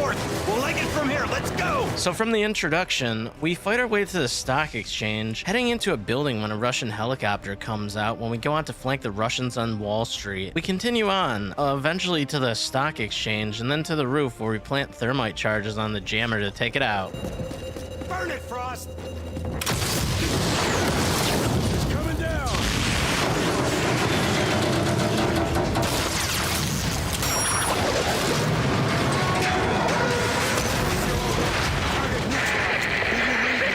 north. We'll leg it from here. Let's go. So from the introduction, we fight our way to the stock exchange, heading into a building when a Russian helicopter comes out when we go out to flank the Russians on Wall Street. We continue on, eventually to the stock exchange, and then to the roof where we plant thermite charges on the jammer to take it out. Burn it, Frost. Coming down.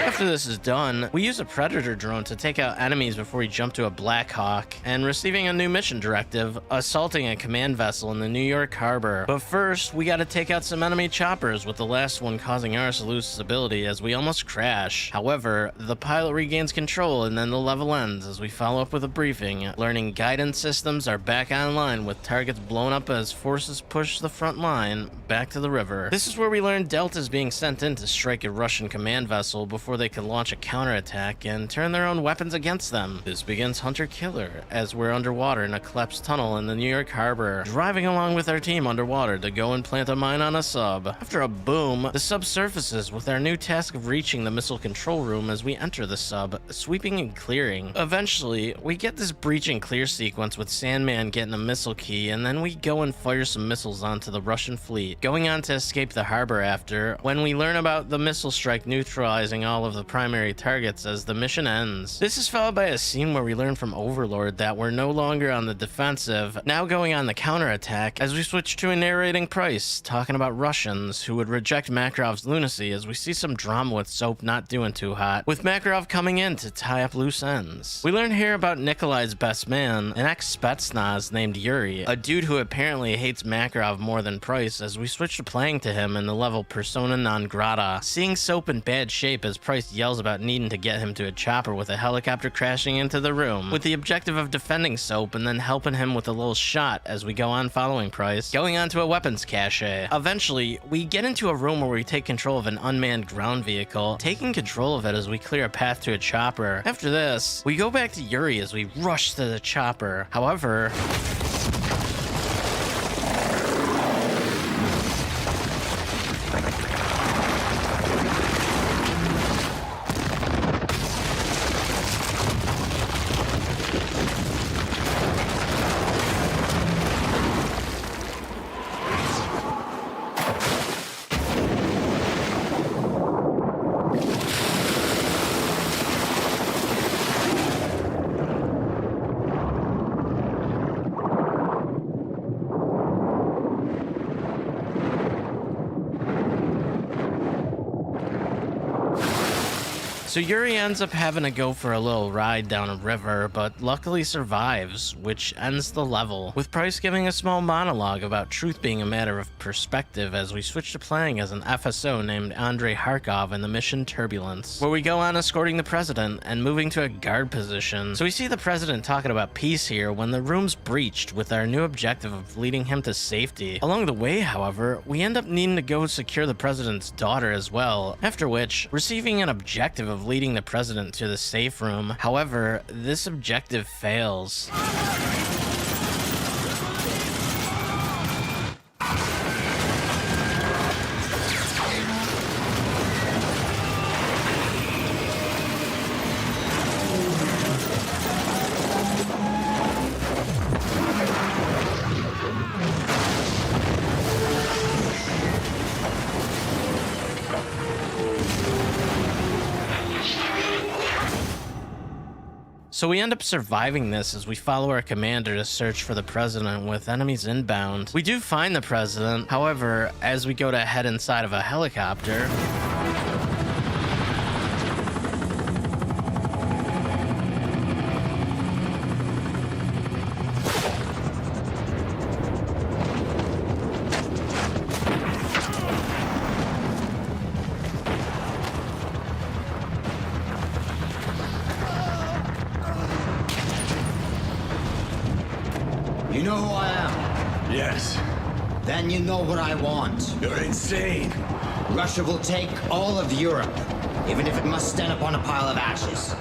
After this is done, we use a Predator drone to take out enemies before we jump to a Black Hawk, and receiving a new mission directive, assaulting a command vessel in the New York harbor. But first, we gotta take out some enemy choppers, with the last one causing ours to lose stability as we almost crash. However, the pilot regains control and then the level ends as we follow up with a briefing, learning guidance systems are back online with targets blown up as forces push the front line back to the river. This is where we learn Delta's being sent in to strike a Russian command vessel before they can launch a counterattack and turn their own weapons against them. This begins Hunter Killer as we're underwater in a collapsed tunnel in the New York harbor, driving along with our team underwater to go and plant a mine on a sub. After a boom, the sub surfaces with our new task of reaching the missile control room as we enter the sub, sweeping and clearing. Eventually, we get this breach and clear sequence with Sandman getting a missile key, and then we go and fire some missiles onto the Russian fleet, going on to escape the harbor after, when we learn about the missile strike neutralizing all of the primary targets as the mission ends. This is followed by a scene where we learn from Overlord that we're no longer on the defensive, now going on the counterattack, as we switch to a narrating Price, talking about Russians who would reject Makarov's lunacy as we see some drama with Soap not doing too hot, with Makarov coming in to tie up loose ends. We learn here about Nikolai's best man, an ex-Spetsnaz named Yuri, a dude who apparently hates Makarov more than Price, as we switch to playing to him in the level Persona non grata, seeing Soap in bad shape as Price yells about needing to get him to a chopper with a helicopter crashing into the room, with the objective of defending Soap and then helping him with a little shot as we go on following Price, going on to a weapons cache. Eventually, we get into a room where we take control of an unmanned ground vehicle, taking control of it as we clear a path to a chopper. After this, we go back to Yuri as we rush to the chopper. However, so Yuri ends up having to go for a little ride down a river, but luckily survives, which ends the level, with Price giving a small monologue about truth being a matter of perspective as we switch to playing as an FSO named Andrei Harkov in the mission Turbulence, where we go on escorting the president and moving to a guard position. So we see the president talking about peace here when the room's breached, with our new objective of leading him to safety. Along the way, however, we end up needing to go secure the president's daughter as well, after which, receiving an objective of leading the president to the safe room. However, this objective fails. So we end up surviving this as we follow our commander to search for the president with enemies inbound. We do find the president, however, as we go to head inside of a helicopter, You know who I am? Yes. Then you know what I want. You're insane. Russia will take all of Europe, even if it must stand upon a pile of ashes.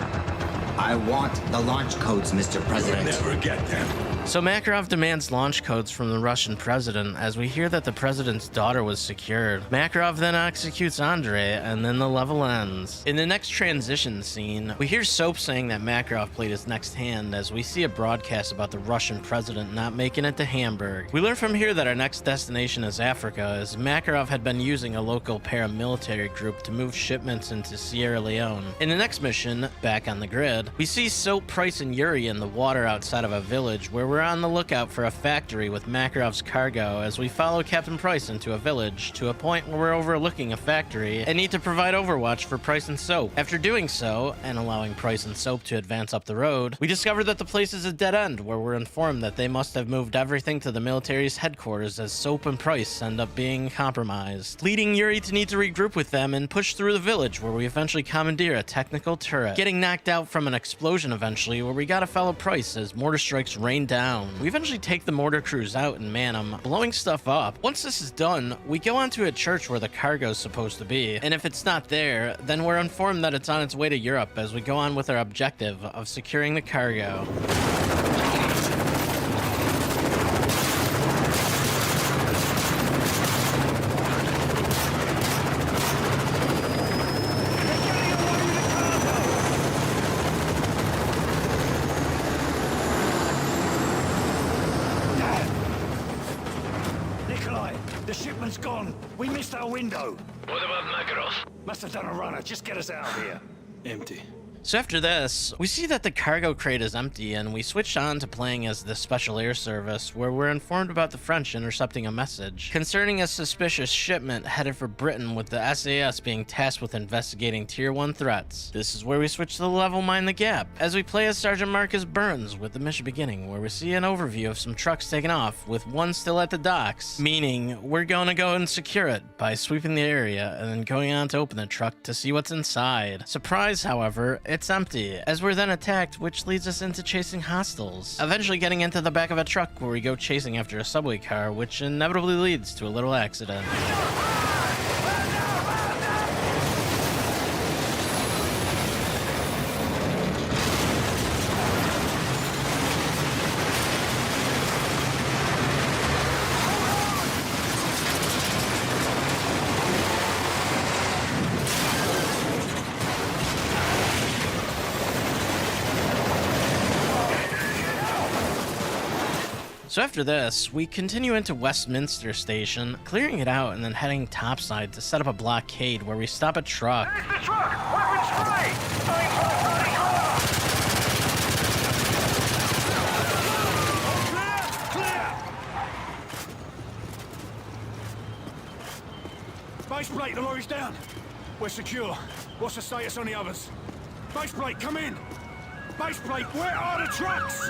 I want the launch codes, Mr. President. You'll never get them. So Makarov demands launch codes from the Russian president as we hear that the president's daughter was secured. Makarov then executes Andrei, and then the level ends. In the next transition scene, we hear Soap saying that Makarov played his next hand as we see a broadcast about the Russian president not making it to Hamburg. We learn from here that our next destination is Africa, as Makarov had been using a local paramilitary group to move shipments into Sierra Leone. In the next mission, back on the grid, we see Soap, Price, and Yuri in the water outside of a village where we're on the lookout for a factory with Makarov's cargo as we follow Captain Price into a village to a point where we're overlooking a factory and need to provide overwatch for Price and Soap. After doing so, and allowing Price and Soap to advance up the road, we discover that the place is a dead end where we're informed that they must have moved everything to the military's headquarters as Soap and Price end up being compromised, leading Yuri to need to regroup with them and push through the village where we eventually commandeer a technical turret, getting knocked out from an explosion eventually where we gotta follow Price as mortar strikes rain down. We eventually take the mortar crews out and man them, blowing stuff up. Once this is done, we go onto a church where the cargo's supposed to be, and if it's not there, then we're informed that it's on its way to Europe as we go on with our objective of securing the cargo. The shipment's gone. We missed our window. What about Makarov? Must have done a runner. Just get us out of here. Empty. So after this, we see that the cargo crate is empty and we switch on to playing as the Special Air Service, where we're informed about the French intercepting a message concerning a suspicious shipment headed for Britain, with the SAS being tasked with investigating Tier 1 threats. This is where we switch to the level Mind the Gap, as we play as Sergeant Marcus Burns with the mission beginning, where we see an overview of some trucks taken off, with one still at the docks, meaning we're gonna go and secure it by sweeping the area and then going on to open the truck to see what's inside. Surprise, however, it's empty, as we're then attacked, which leads us into chasing hostiles, eventually getting into the back of a truck where we go chasing after a subway car, which inevitably leads to a little accident. So after this, we continue into Westminster Station, clearing it out and then heading topside to set up a blockade where we stop a truck. There's the truck! Weapons free! Clear! Base plate, the lorry's down. We're secure. What's the status on the others? Base plate, come in! Base plate, where are the trucks?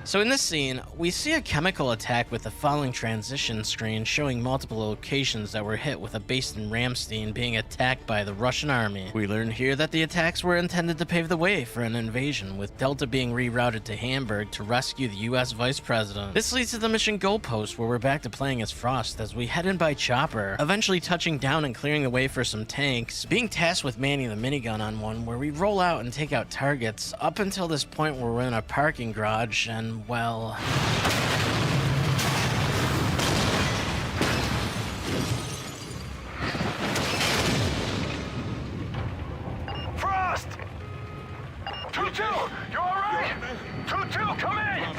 So in this scene, we see a chemical attack with the following transition screen showing multiple locations that were hit, with a base in Ramstein being attacked by the Russian army. We learn here that the attacks were intended to pave the way for an invasion, with Delta being rerouted to Hamburg to rescue the US Vice President. This leads to the mission goalpost, where we're back to playing as Frost as we head in by chopper, eventually touching down and clearing the way for some tanks, being tasked with manning the minigun on one, where we roll out and take out targets, up until this point where we're in a parking garage and, well... Frost! 2-2! You alright? 2-2, come in!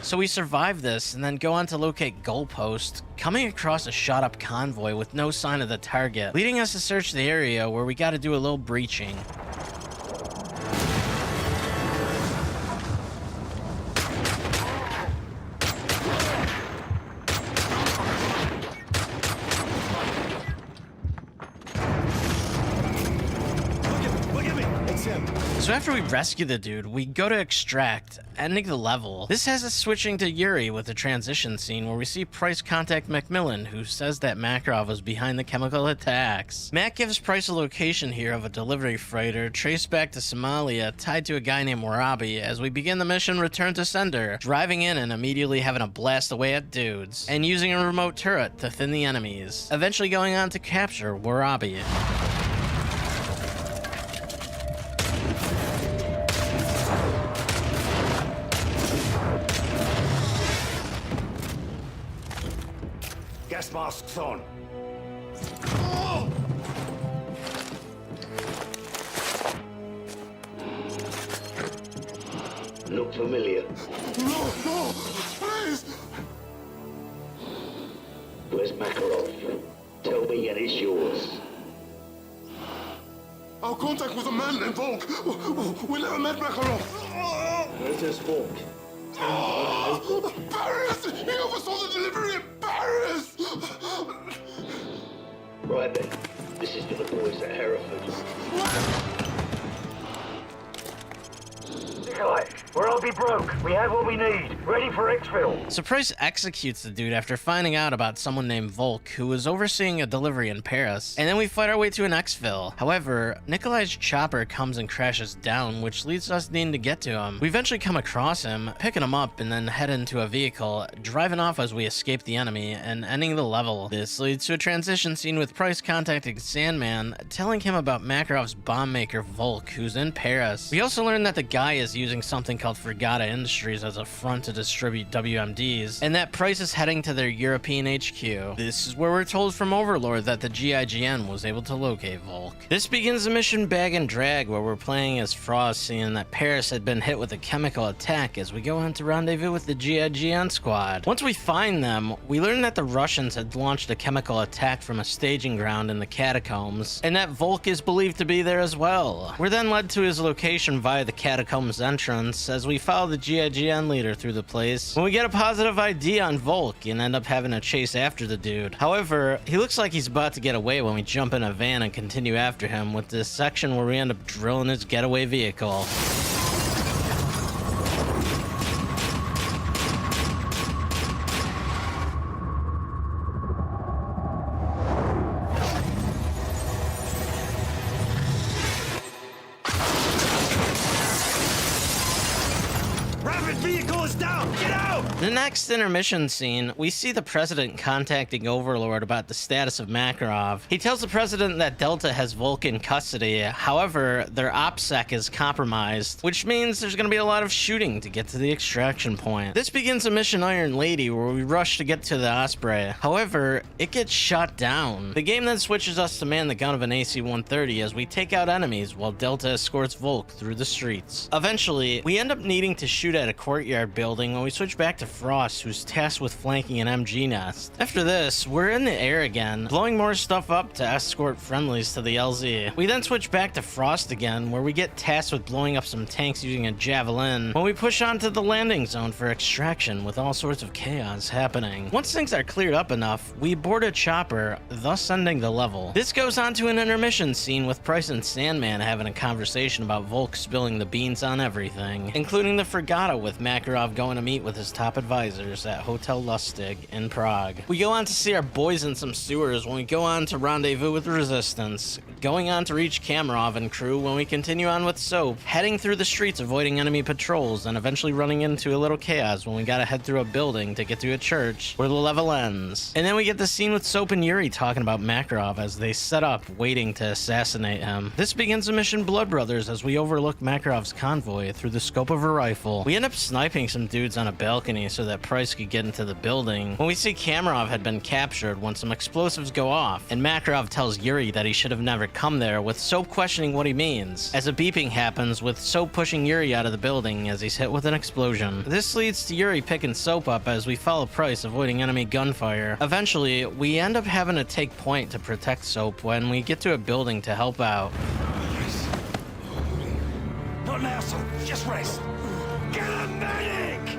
So we survive this and then go on to locate Goalpost, coming across a shot up convoy with no sign of the target, leading us to search the area where we gotta do a little breaching. So after we rescue the dude, we go to extract, ending the level. This has us switching to Yuri with a transition scene where we see Price contact Macmillan, who says that Makarov was behind the chemical attacks. Mac gives Price a location here of a delivery freighter traced back to Somalia, tied to a guy named Warabi, as we begin the mission Return to Sender, driving in and immediately having a blast away at dudes, and using a remote turret to thin the enemies, eventually going on to capture Warabi. marathon. Look familiar. No, please! Where's Makarov? Tell me and it's yours. Our contact with a man named Volk. We never met Makarov. Where's Volk? Paris! He oversaw the delivery in Paris! Right then. This is for the boys at Hereford. Nikolai, we're all be broke. We have what we need. Ready for exfil. So Price executes the dude after finding out about someone named Volk who was overseeing a delivery in Paris, and then we fight our way to an exfil. However, Nikolai's chopper comes and crashes down, which leads us needing to get to him. We eventually come across him, picking him up, and then head into a vehicle, driving off as we escape the enemy and ending the level. This leads to a transition scene with Price contacting Sandman, telling him about Makarov's bomb maker Volk, who's in Paris. We also learn that the guy is using something called Frigata Industries as a front to distribute WMDs, and that Price is heading to their European HQ. This is where we're told from Overlord that the GIGN was able to locate Volk. This begins the mission Bag and Drag, where we're playing as Frost, seeing that Paris had been hit with a chemical attack as we go on to rendezvous with the GIGN squad. Once we find them, we learn that the Russians had launched a chemical attack from a staging ground in the catacombs, and that Volk is believed to be there as well. We're then led to his location via the catacombs entrance as we follow the GIGN leader through the place, when we get a positive ID on Volk and end up having to chase after the dude. However, he looks like he's about to get away when we jump in a van and continue after him, with this section where we end up drilling his getaway vehicle. The next intermission scene, we see the president contacting Overlord about the status of Makarov. He tells the president that Delta has Volk in custody, however, their OPSEC is compromised, which means there's going to be a lot of shooting to get to the extraction point. This begins a mission Iron Lady, where we rush to get to the Osprey. However, it gets shot down. The game then switches us to man the gun of an AC-130 as we take out enemies while Delta escorts Volk through the streets. Eventually, we end up needing to shoot at a courtyard building when we switch back to Frost, who's tasked with flanking an MG nest. After this, we're in the air again, blowing more stuff up to escort friendlies to the LZ. We then switch back to Frost again, where we get tasked with blowing up some tanks using a javelin, when we push onto the landing zone for extraction with all sorts of chaos happening. Once things are cleared up enough, we board a chopper, thus ending the level. This goes on to an intermission scene with Price and Sandman having a conversation about Volk spilling the beans on everything, including the Frigata, with Makarov going to meet with his top advisors at Hotel Lustig in Prague. We go on to see our boys in some sewers when we go on to rendezvous with Resistance, going on to reach Kamarov and crew when we continue on with Soap, heading through the streets avoiding enemy patrols, and eventually running into a little chaos when we gotta head through a building to get to a church where the level ends. And then we get the scene with Soap and Yuri talking about Makarov as they set up waiting to assassinate him. This begins the mission Blood Brothers as we overlook Makarov's convoy through the scope of a rifle. We end up sniping some dudes on a balcony so that Price could get into the building when we see Kamarov had been captured when some explosives go off, and Makarov tells Yuri that he should have never come there, with Soap questioning what he means, as a beeping happens with Soap pushing Yuri out of the building as he's hit with an explosion. This leads to Yuri picking Soap up as we follow Price avoiding enemy gunfire. Eventually, we end up having to take point to protect Soap when we get to a building to help out. Not now, son. Just rest. Get a medic!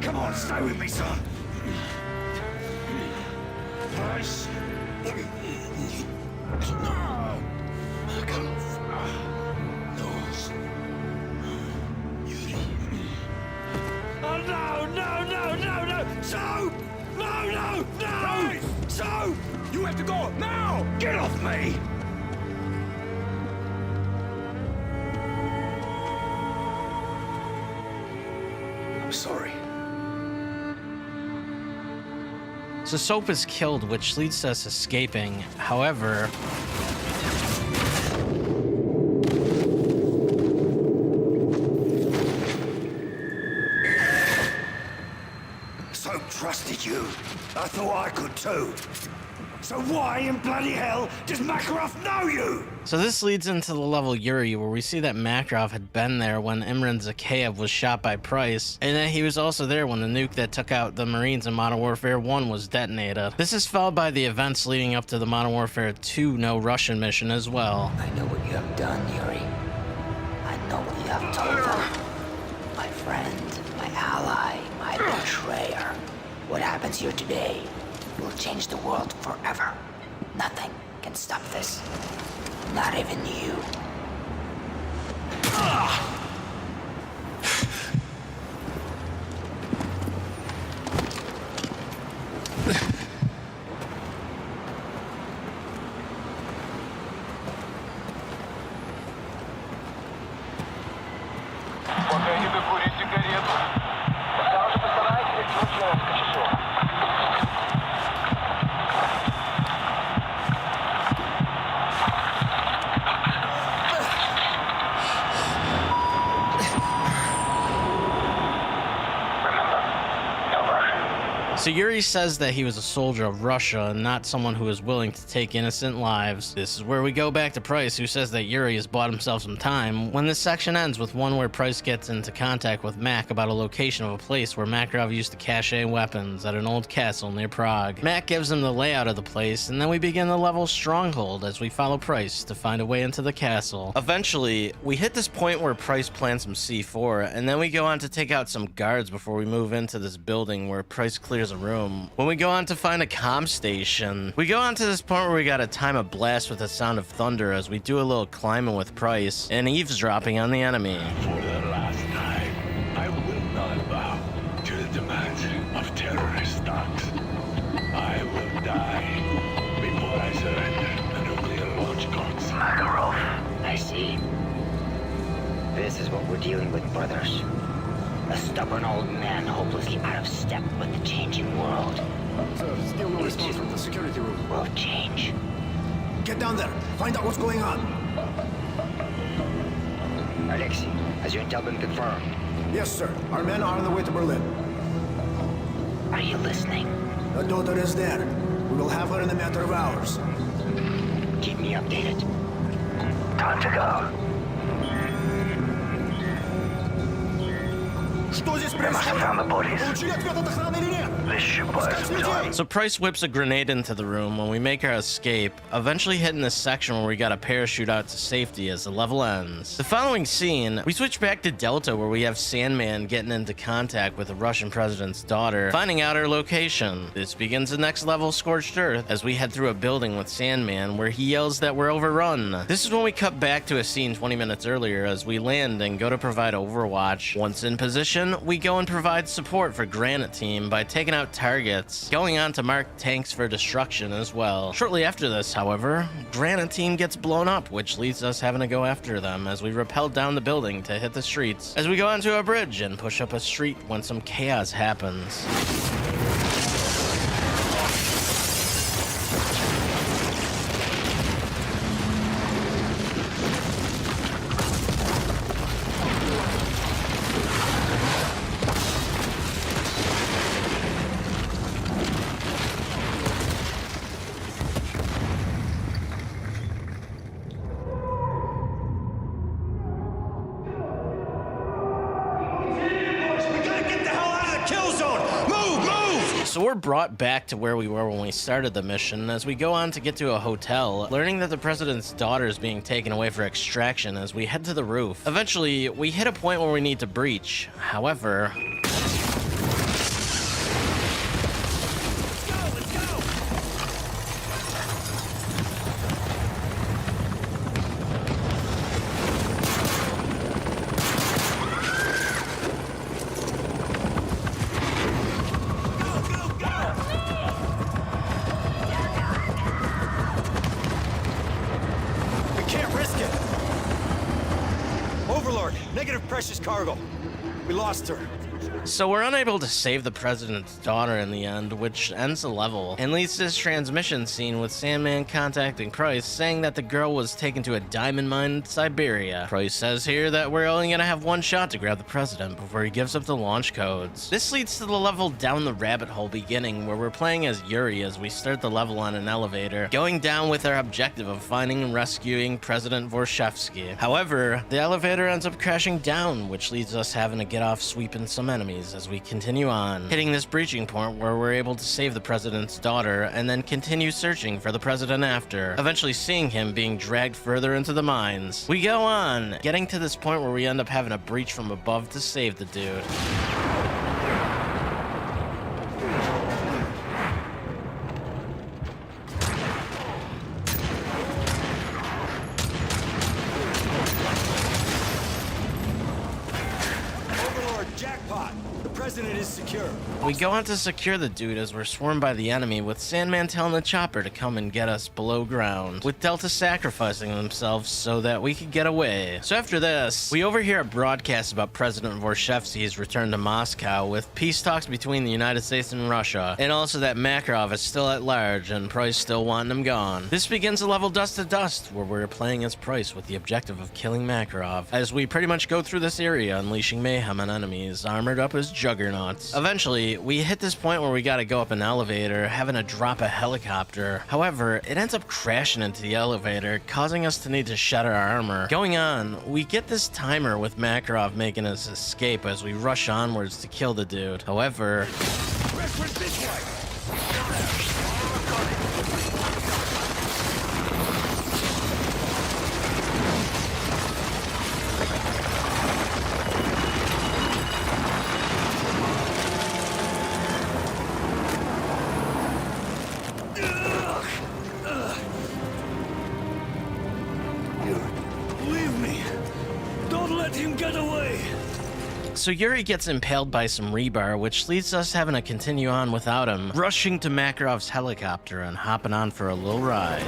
Come on, stay with me, son. Price. Oh, no! Soap! No! Price! Soap! You have to go now! Get off me! I'm sorry. So Soap is killed, which leads to us escaping. However, Soap trusted you. I thought I could too. So why in bloody hell does Makarov know you? So this leads into the level Yuri, where we see that Makarov had been there when Imran Zakhaev was shot by Price, and that he was also there when the nuke that took out the Marines in Modern Warfare 1 was detonated. This is followed by the events leading up to the Modern Warfare 2 No Russian mission as well. I know what you have done, Yuri. I know what you have told them. My friend, my ally, my betrayer. What happens here today will change the world forever. Nothing can stop this. Not even you. Пока не докурить сигарету. Тогда уже постарайтесь через несколько часов. So Yuri says that he was a soldier of Russia and not someone who is willing to take innocent lives. This is where we go back to Price, who says that Yuri has bought himself some time, when this section ends with one where Price gets into contact with Mac about a location of a place where Makarov used to cache weapons at an old castle near Prague. Mac gives him the layout of the place, and then we begin the level Stronghold as we follow Price to find a way into the castle. Eventually, we hit this point where Price plants some C4, and then we go on to take out some guards before we move into this building where Price clears a room. When we go on to find a comm station, we go on to this point where we gotta time a blast with the sound of thunder as we do a little climbing with Price and eavesdropping on the enemy. For the last time, I will not bow to the demands of terrorist stocks. I will die before I surrender the nuclear launch codes. Makarov, I see. This is what we're dealing with, brothers. A stubborn old man hopelessly out of step with the changing world. Sir, still no response from the security room. Will change. Get down there. Find out what's going on. Alexei, has your intel been confirmed? Yes, sir. Our men are on the way to Berlin. Are you listening? The daughter is there. We will have her in a matter of hours. Keep me updated. Time to go. They must have found the bodies. This should buy us some time. So Price whips a grenade into the room when we make our escape, eventually hitting this section where we gotta parachute out to safety as the level ends. The following scene, we switch back to Delta where we have Sandman getting into contact with the Russian president's daughter, finding out her location. This begins the next level Scorched Earth as we head through a building with Sandman where he yells that we're overrun. This is when we cut back to a scene 20 minutes earlier as we land and go to provide overwatch. Once in position, we go and provide support for Granite Team by taking out targets, going on to mark tanks for destruction as well. Shortly after this, however, Granite Team gets blown up, which leads us having to go after them as we rappel down the building to hit the streets, as we go onto a bridge and push up a street when some chaos happens. So we're brought back to where we were when we started the mission as we go on to get to a hotel, learning that the president's daughter is being taken away for extraction as we head to the roof. Eventually, we hit a point where we need to breach. However... Negative precious cargo. We lost her. So we're unable to save the president's daughter in the end, which ends the level, and leads to this transmission scene with Sandman contacting Price, saying that the girl was taken to a diamond mine in Siberia. Price says here that we're only gonna have one shot to grab the president before he gives up the launch codes. This leads to the level Down the Rabbit Hole beginning, where we're playing as Yuri as we start the level on an elevator, going down with our objective of finding and rescuing President Vorshevsky. However, the elevator ends up crashing down, which leads us having to get off sweeping some enemies as we continue on, hitting this breaching point where we're able to save the president's daughter and then continue searching for the president after, eventually seeing him being dragged further into the mines. We go on, getting to this point where we end up having a breach from above to save the dude. We go on to secure the dude as we're swarmed by the enemy, with Sandman telling the chopper to come and get us below ground, with Delta sacrificing themselves so that we could get away. So after this, we overhear a broadcast about President Vorshevsky's return to Moscow, with peace talks between the United States and Russia, and also that Makarov is still at large and Price still wanting him gone. This begins the level Dust to Dust, where we're playing as Price with the objective of killing Makarov, as we pretty much go through this area unleashing mayhem on enemies, armored up as juggernauts. Eventually, we hit this point where we gotta go up an elevator, having to drop a helicopter. However, it ends up crashing into the elevator, causing us to need to shed our armor. Going on, we get this timer with Makarov making us escape as we rush onwards to kill the dude. However... So Yuri gets impaled by some rebar, which leads us having to continue on without him, rushing to Makarov's helicopter and hopping on for a little ride.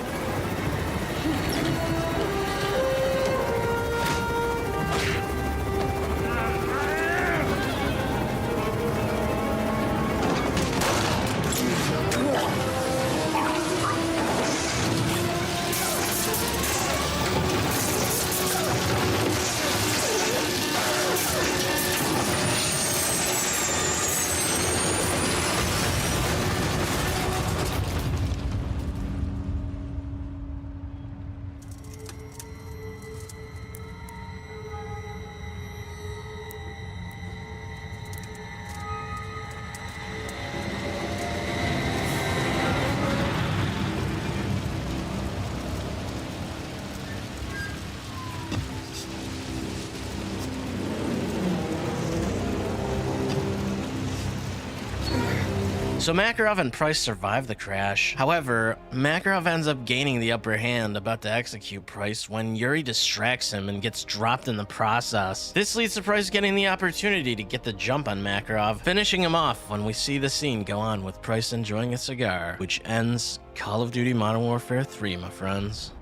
So Makarov and Price survive the crash. However, Makarov ends up gaining the upper hand, about to execute Price, when Yuri distracts him and gets dropped in the process. This leads to Price getting the opportunity to get the jump on Makarov, finishing him off when we see the scene go on with Price enjoying a cigar, which ends Call of Duty Modern Warfare 3, my friends.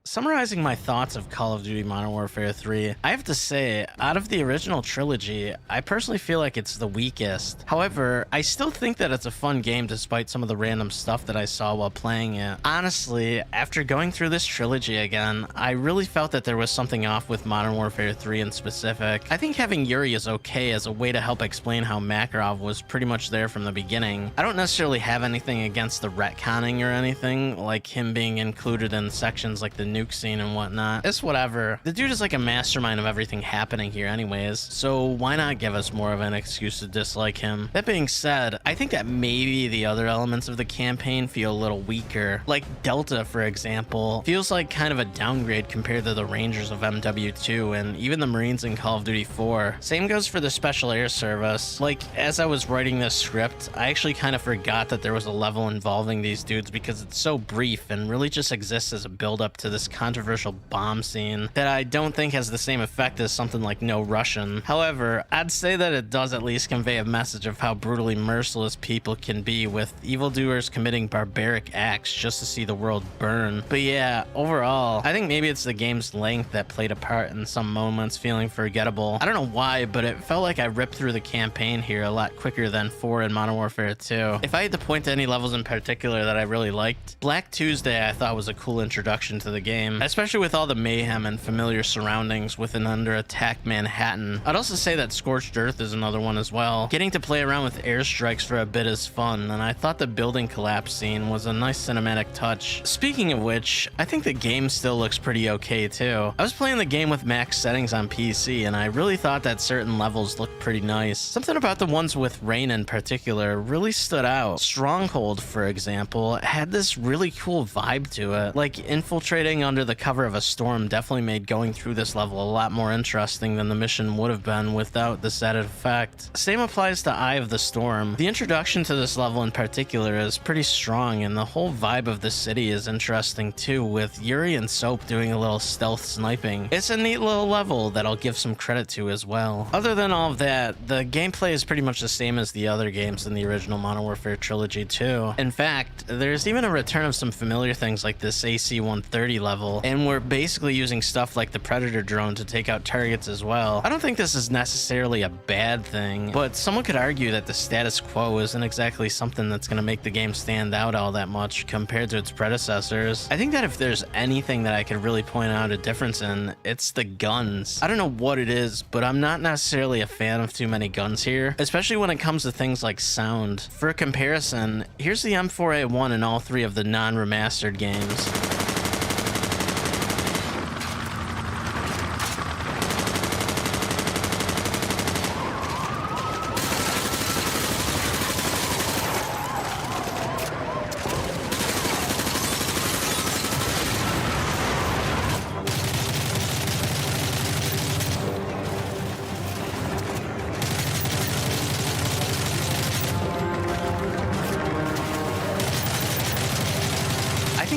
Summarizing my thoughts of Call of Duty Modern Warfare 3, I have to say, out of the original trilogy, I personally feel like it's the weakest. However, I still think that it's a fun game despite some of the random stuff that I saw while playing it. Honestly, after going through this trilogy again, I really felt that there was something off with Modern Warfare 3 in specific. I think having Yuri is okay as a way to help explain how Makarov was pretty much there from the beginning. I don't necessarily have anything against the retconning or anything, like him being included in sections like the nuke scene and whatnot. It's whatever. The dude is like a mastermind of everything happening here anyways, so why not give us more of an excuse to dislike him? That being said, I think that maybe the other elements of the campaign feel a little weaker. Like Delta, for example, feels like kind of a downgrade compared to the Rangers of MW2 and even the Marines in Call of Duty 4. Same goes for the Special Air Service. Like, as I was writing this script, I actually kind of forgot that there was a level involving these dudes because it's so brief and really just exists as a build-up to this controversial bomb scene that I don't think has the same effect as something like No Russian. However, I'd say that it does at least convey a message of how brutally merciless people can be, with evildoers committing barbaric acts just to see the world burn. But yeah, overall, I think maybe it's the game's length that played a part in some moments feeling forgettable. I don't know why, but it felt like I ripped through the campaign here a lot quicker than 4 in Modern Warfare 2. If I had to point to any levels in particular that I really liked, Black Tuesday I thought was a cool introduction to the game, especially with all the mayhem and familiar surroundings with an under attack Manhattan. I'd also say that Scorched Earth is another one as well. Getting to play around with airstrikes for a bit is fun, and I thought the building collapse scene was a nice cinematic touch. Speaking of which, I think the game still looks pretty okay too. I was playing the game with max settings on PC, and I really thought that certain levels looked pretty nice. Something about the ones with rain in particular really stood out. Stronghold, for example, had this really cool vibe to it. Like, infiltrating under the cover of a storm definitely made going through this level a lot more interesting than the mission would have been without this added effect. Same applies to Eye of the Storm. The introduction to this level in particular is pretty strong, and the whole vibe of the city is interesting too, with Yuri and Soap doing a little stealth sniping. It's a neat little level that I'll give some credit to as well. Other than all of that, the gameplay is pretty much the same as the other games in the original Modern Warfare trilogy too. In fact, there's even a return of some familiar things like this AC-130 level, and we're basically using stuff like the Predator drone to take out targets as well. I don't think this is necessarily a bad thing, but someone could argue that the status quo isn't exactly something that's going to make the game stand out all that much compared to its predecessors. I think that if there's anything that I could really point out a difference in, it's the guns. I don't know what it is, but I'm not necessarily a fan of too many guns here, especially when it comes to things like sound. For a comparison, here's the M4A1 in all 3 of the non-remastered games.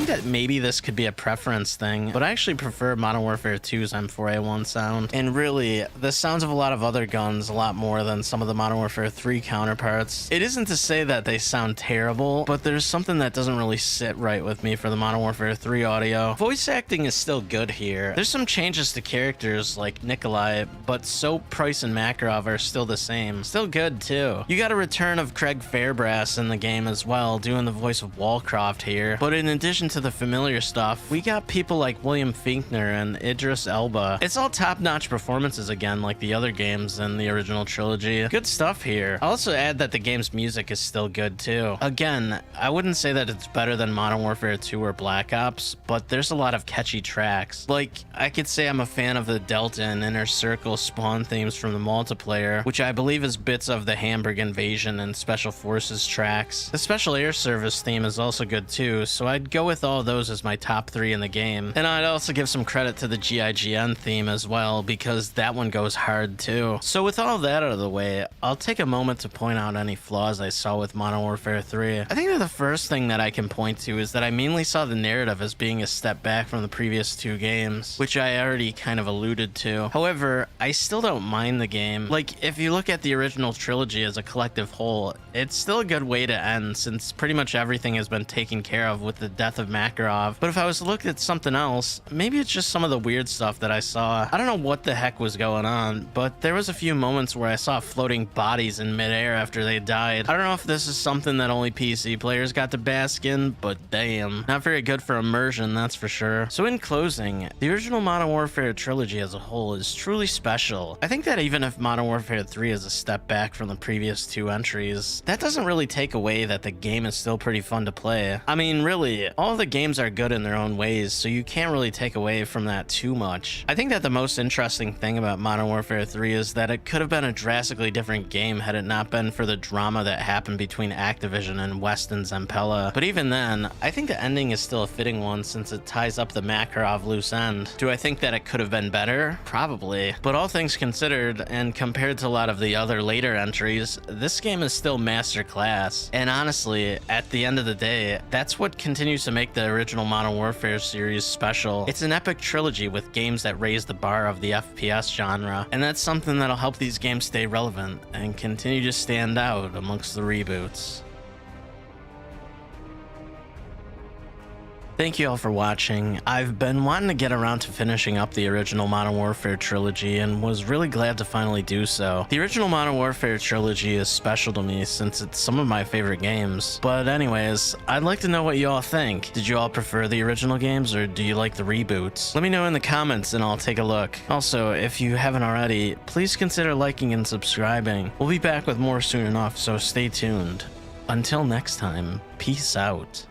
That maybe this could be a preference thing, but I actually prefer Modern Warfare 2's M4A1 sound, and really, the sounds of a lot of other guns a lot more than some of the Modern Warfare 3 counterparts. It isn't to say that they sound terrible, but there's something that doesn't really sit right with me for the Modern Warfare 3 audio. Voice acting is still good here. There's some changes to characters like Nikolai, but Soap, Price, and Makarov are still the same. Still good too. You got a return of Craig Fairbrass in the game as well, doing the voice of Wallcroft here, but in addition to the familiar stuff, we got people like William Finkner and Idris Elba. It's all top-notch performances again, like the other games in the original trilogy. Good stuff here. I'll also add that the game's music is still good too. Again, I wouldn't say that it's better than Modern Warfare 2 or Black Ops, but there's a lot of catchy tracks. Like, I could say I'm a fan of the Delta and Inner Circle spawn themes from the multiplayer, which I believe is bits of the Hamburg Invasion and Special Forces tracks. The Special Air Service theme is also good too, so I'd go with all those as my top 3 in the game. And I'd also give some credit to the GIGN theme as well, because that one goes hard too. So with all that out of the way, I'll take a moment to point out any flaws I saw with Modern Warfare 3. I think that the first thing that I can point to is that I mainly saw the narrative as being a step back from the previous 2 games, which I already kind of alluded to. However, I still don't mind the game. Like, if you look at the original trilogy as a collective whole, it's still a good way to end, since pretty much everything has been taken care of with the death of Makarov. But if I was to look at something else, maybe it's just some of the weird stuff that I saw. I don't know what the heck was going on, but there was a few moments where I saw floating bodies in midair after they died. I don't know if this is something that only PC players got to bask in, but damn. Not very good for immersion, that's for sure. So in closing, the original Modern Warfare trilogy as a whole is truly special. I think that even if Modern Warfare 3 is a step back from the previous 2 entries, that doesn't really take away that the game is still pretty fun to play. I mean, really, all the games are good in their own ways, so you can't really take away from that too much. I think that the most interesting thing about Modern Warfare 3 is that it could have been a drastically different game had it not been for the drama that happened between Activision and Weston Zampella. But even then, I think the ending is still a fitting one since it ties up the Makarov loose end. Do I think that it could have been better? Probably. But all things considered, and compared to a lot of the other later entries, this game is still masterclass. And honestly, at the end of the day, that's what continues to make the original Modern Warfare series special. It's an epic trilogy with games that raise the bar of the FPS genre, and that's something that'll help these games stay relevant and continue to stand out amongst the reboots. Thank you all for watching. I've been wanting to get around to finishing up the original Modern Warfare trilogy and was really glad to finally do so. The original Modern Warfare trilogy is special to me since it's some of my favorite games. But anyways, I'd like to know what you all think. Did you all prefer the original games or do you like the reboots? Let me know in the comments and I'll take a look. Also, if you haven't already, please consider liking and subscribing. We'll be back with more soon enough, so stay tuned. Until next time, peace out.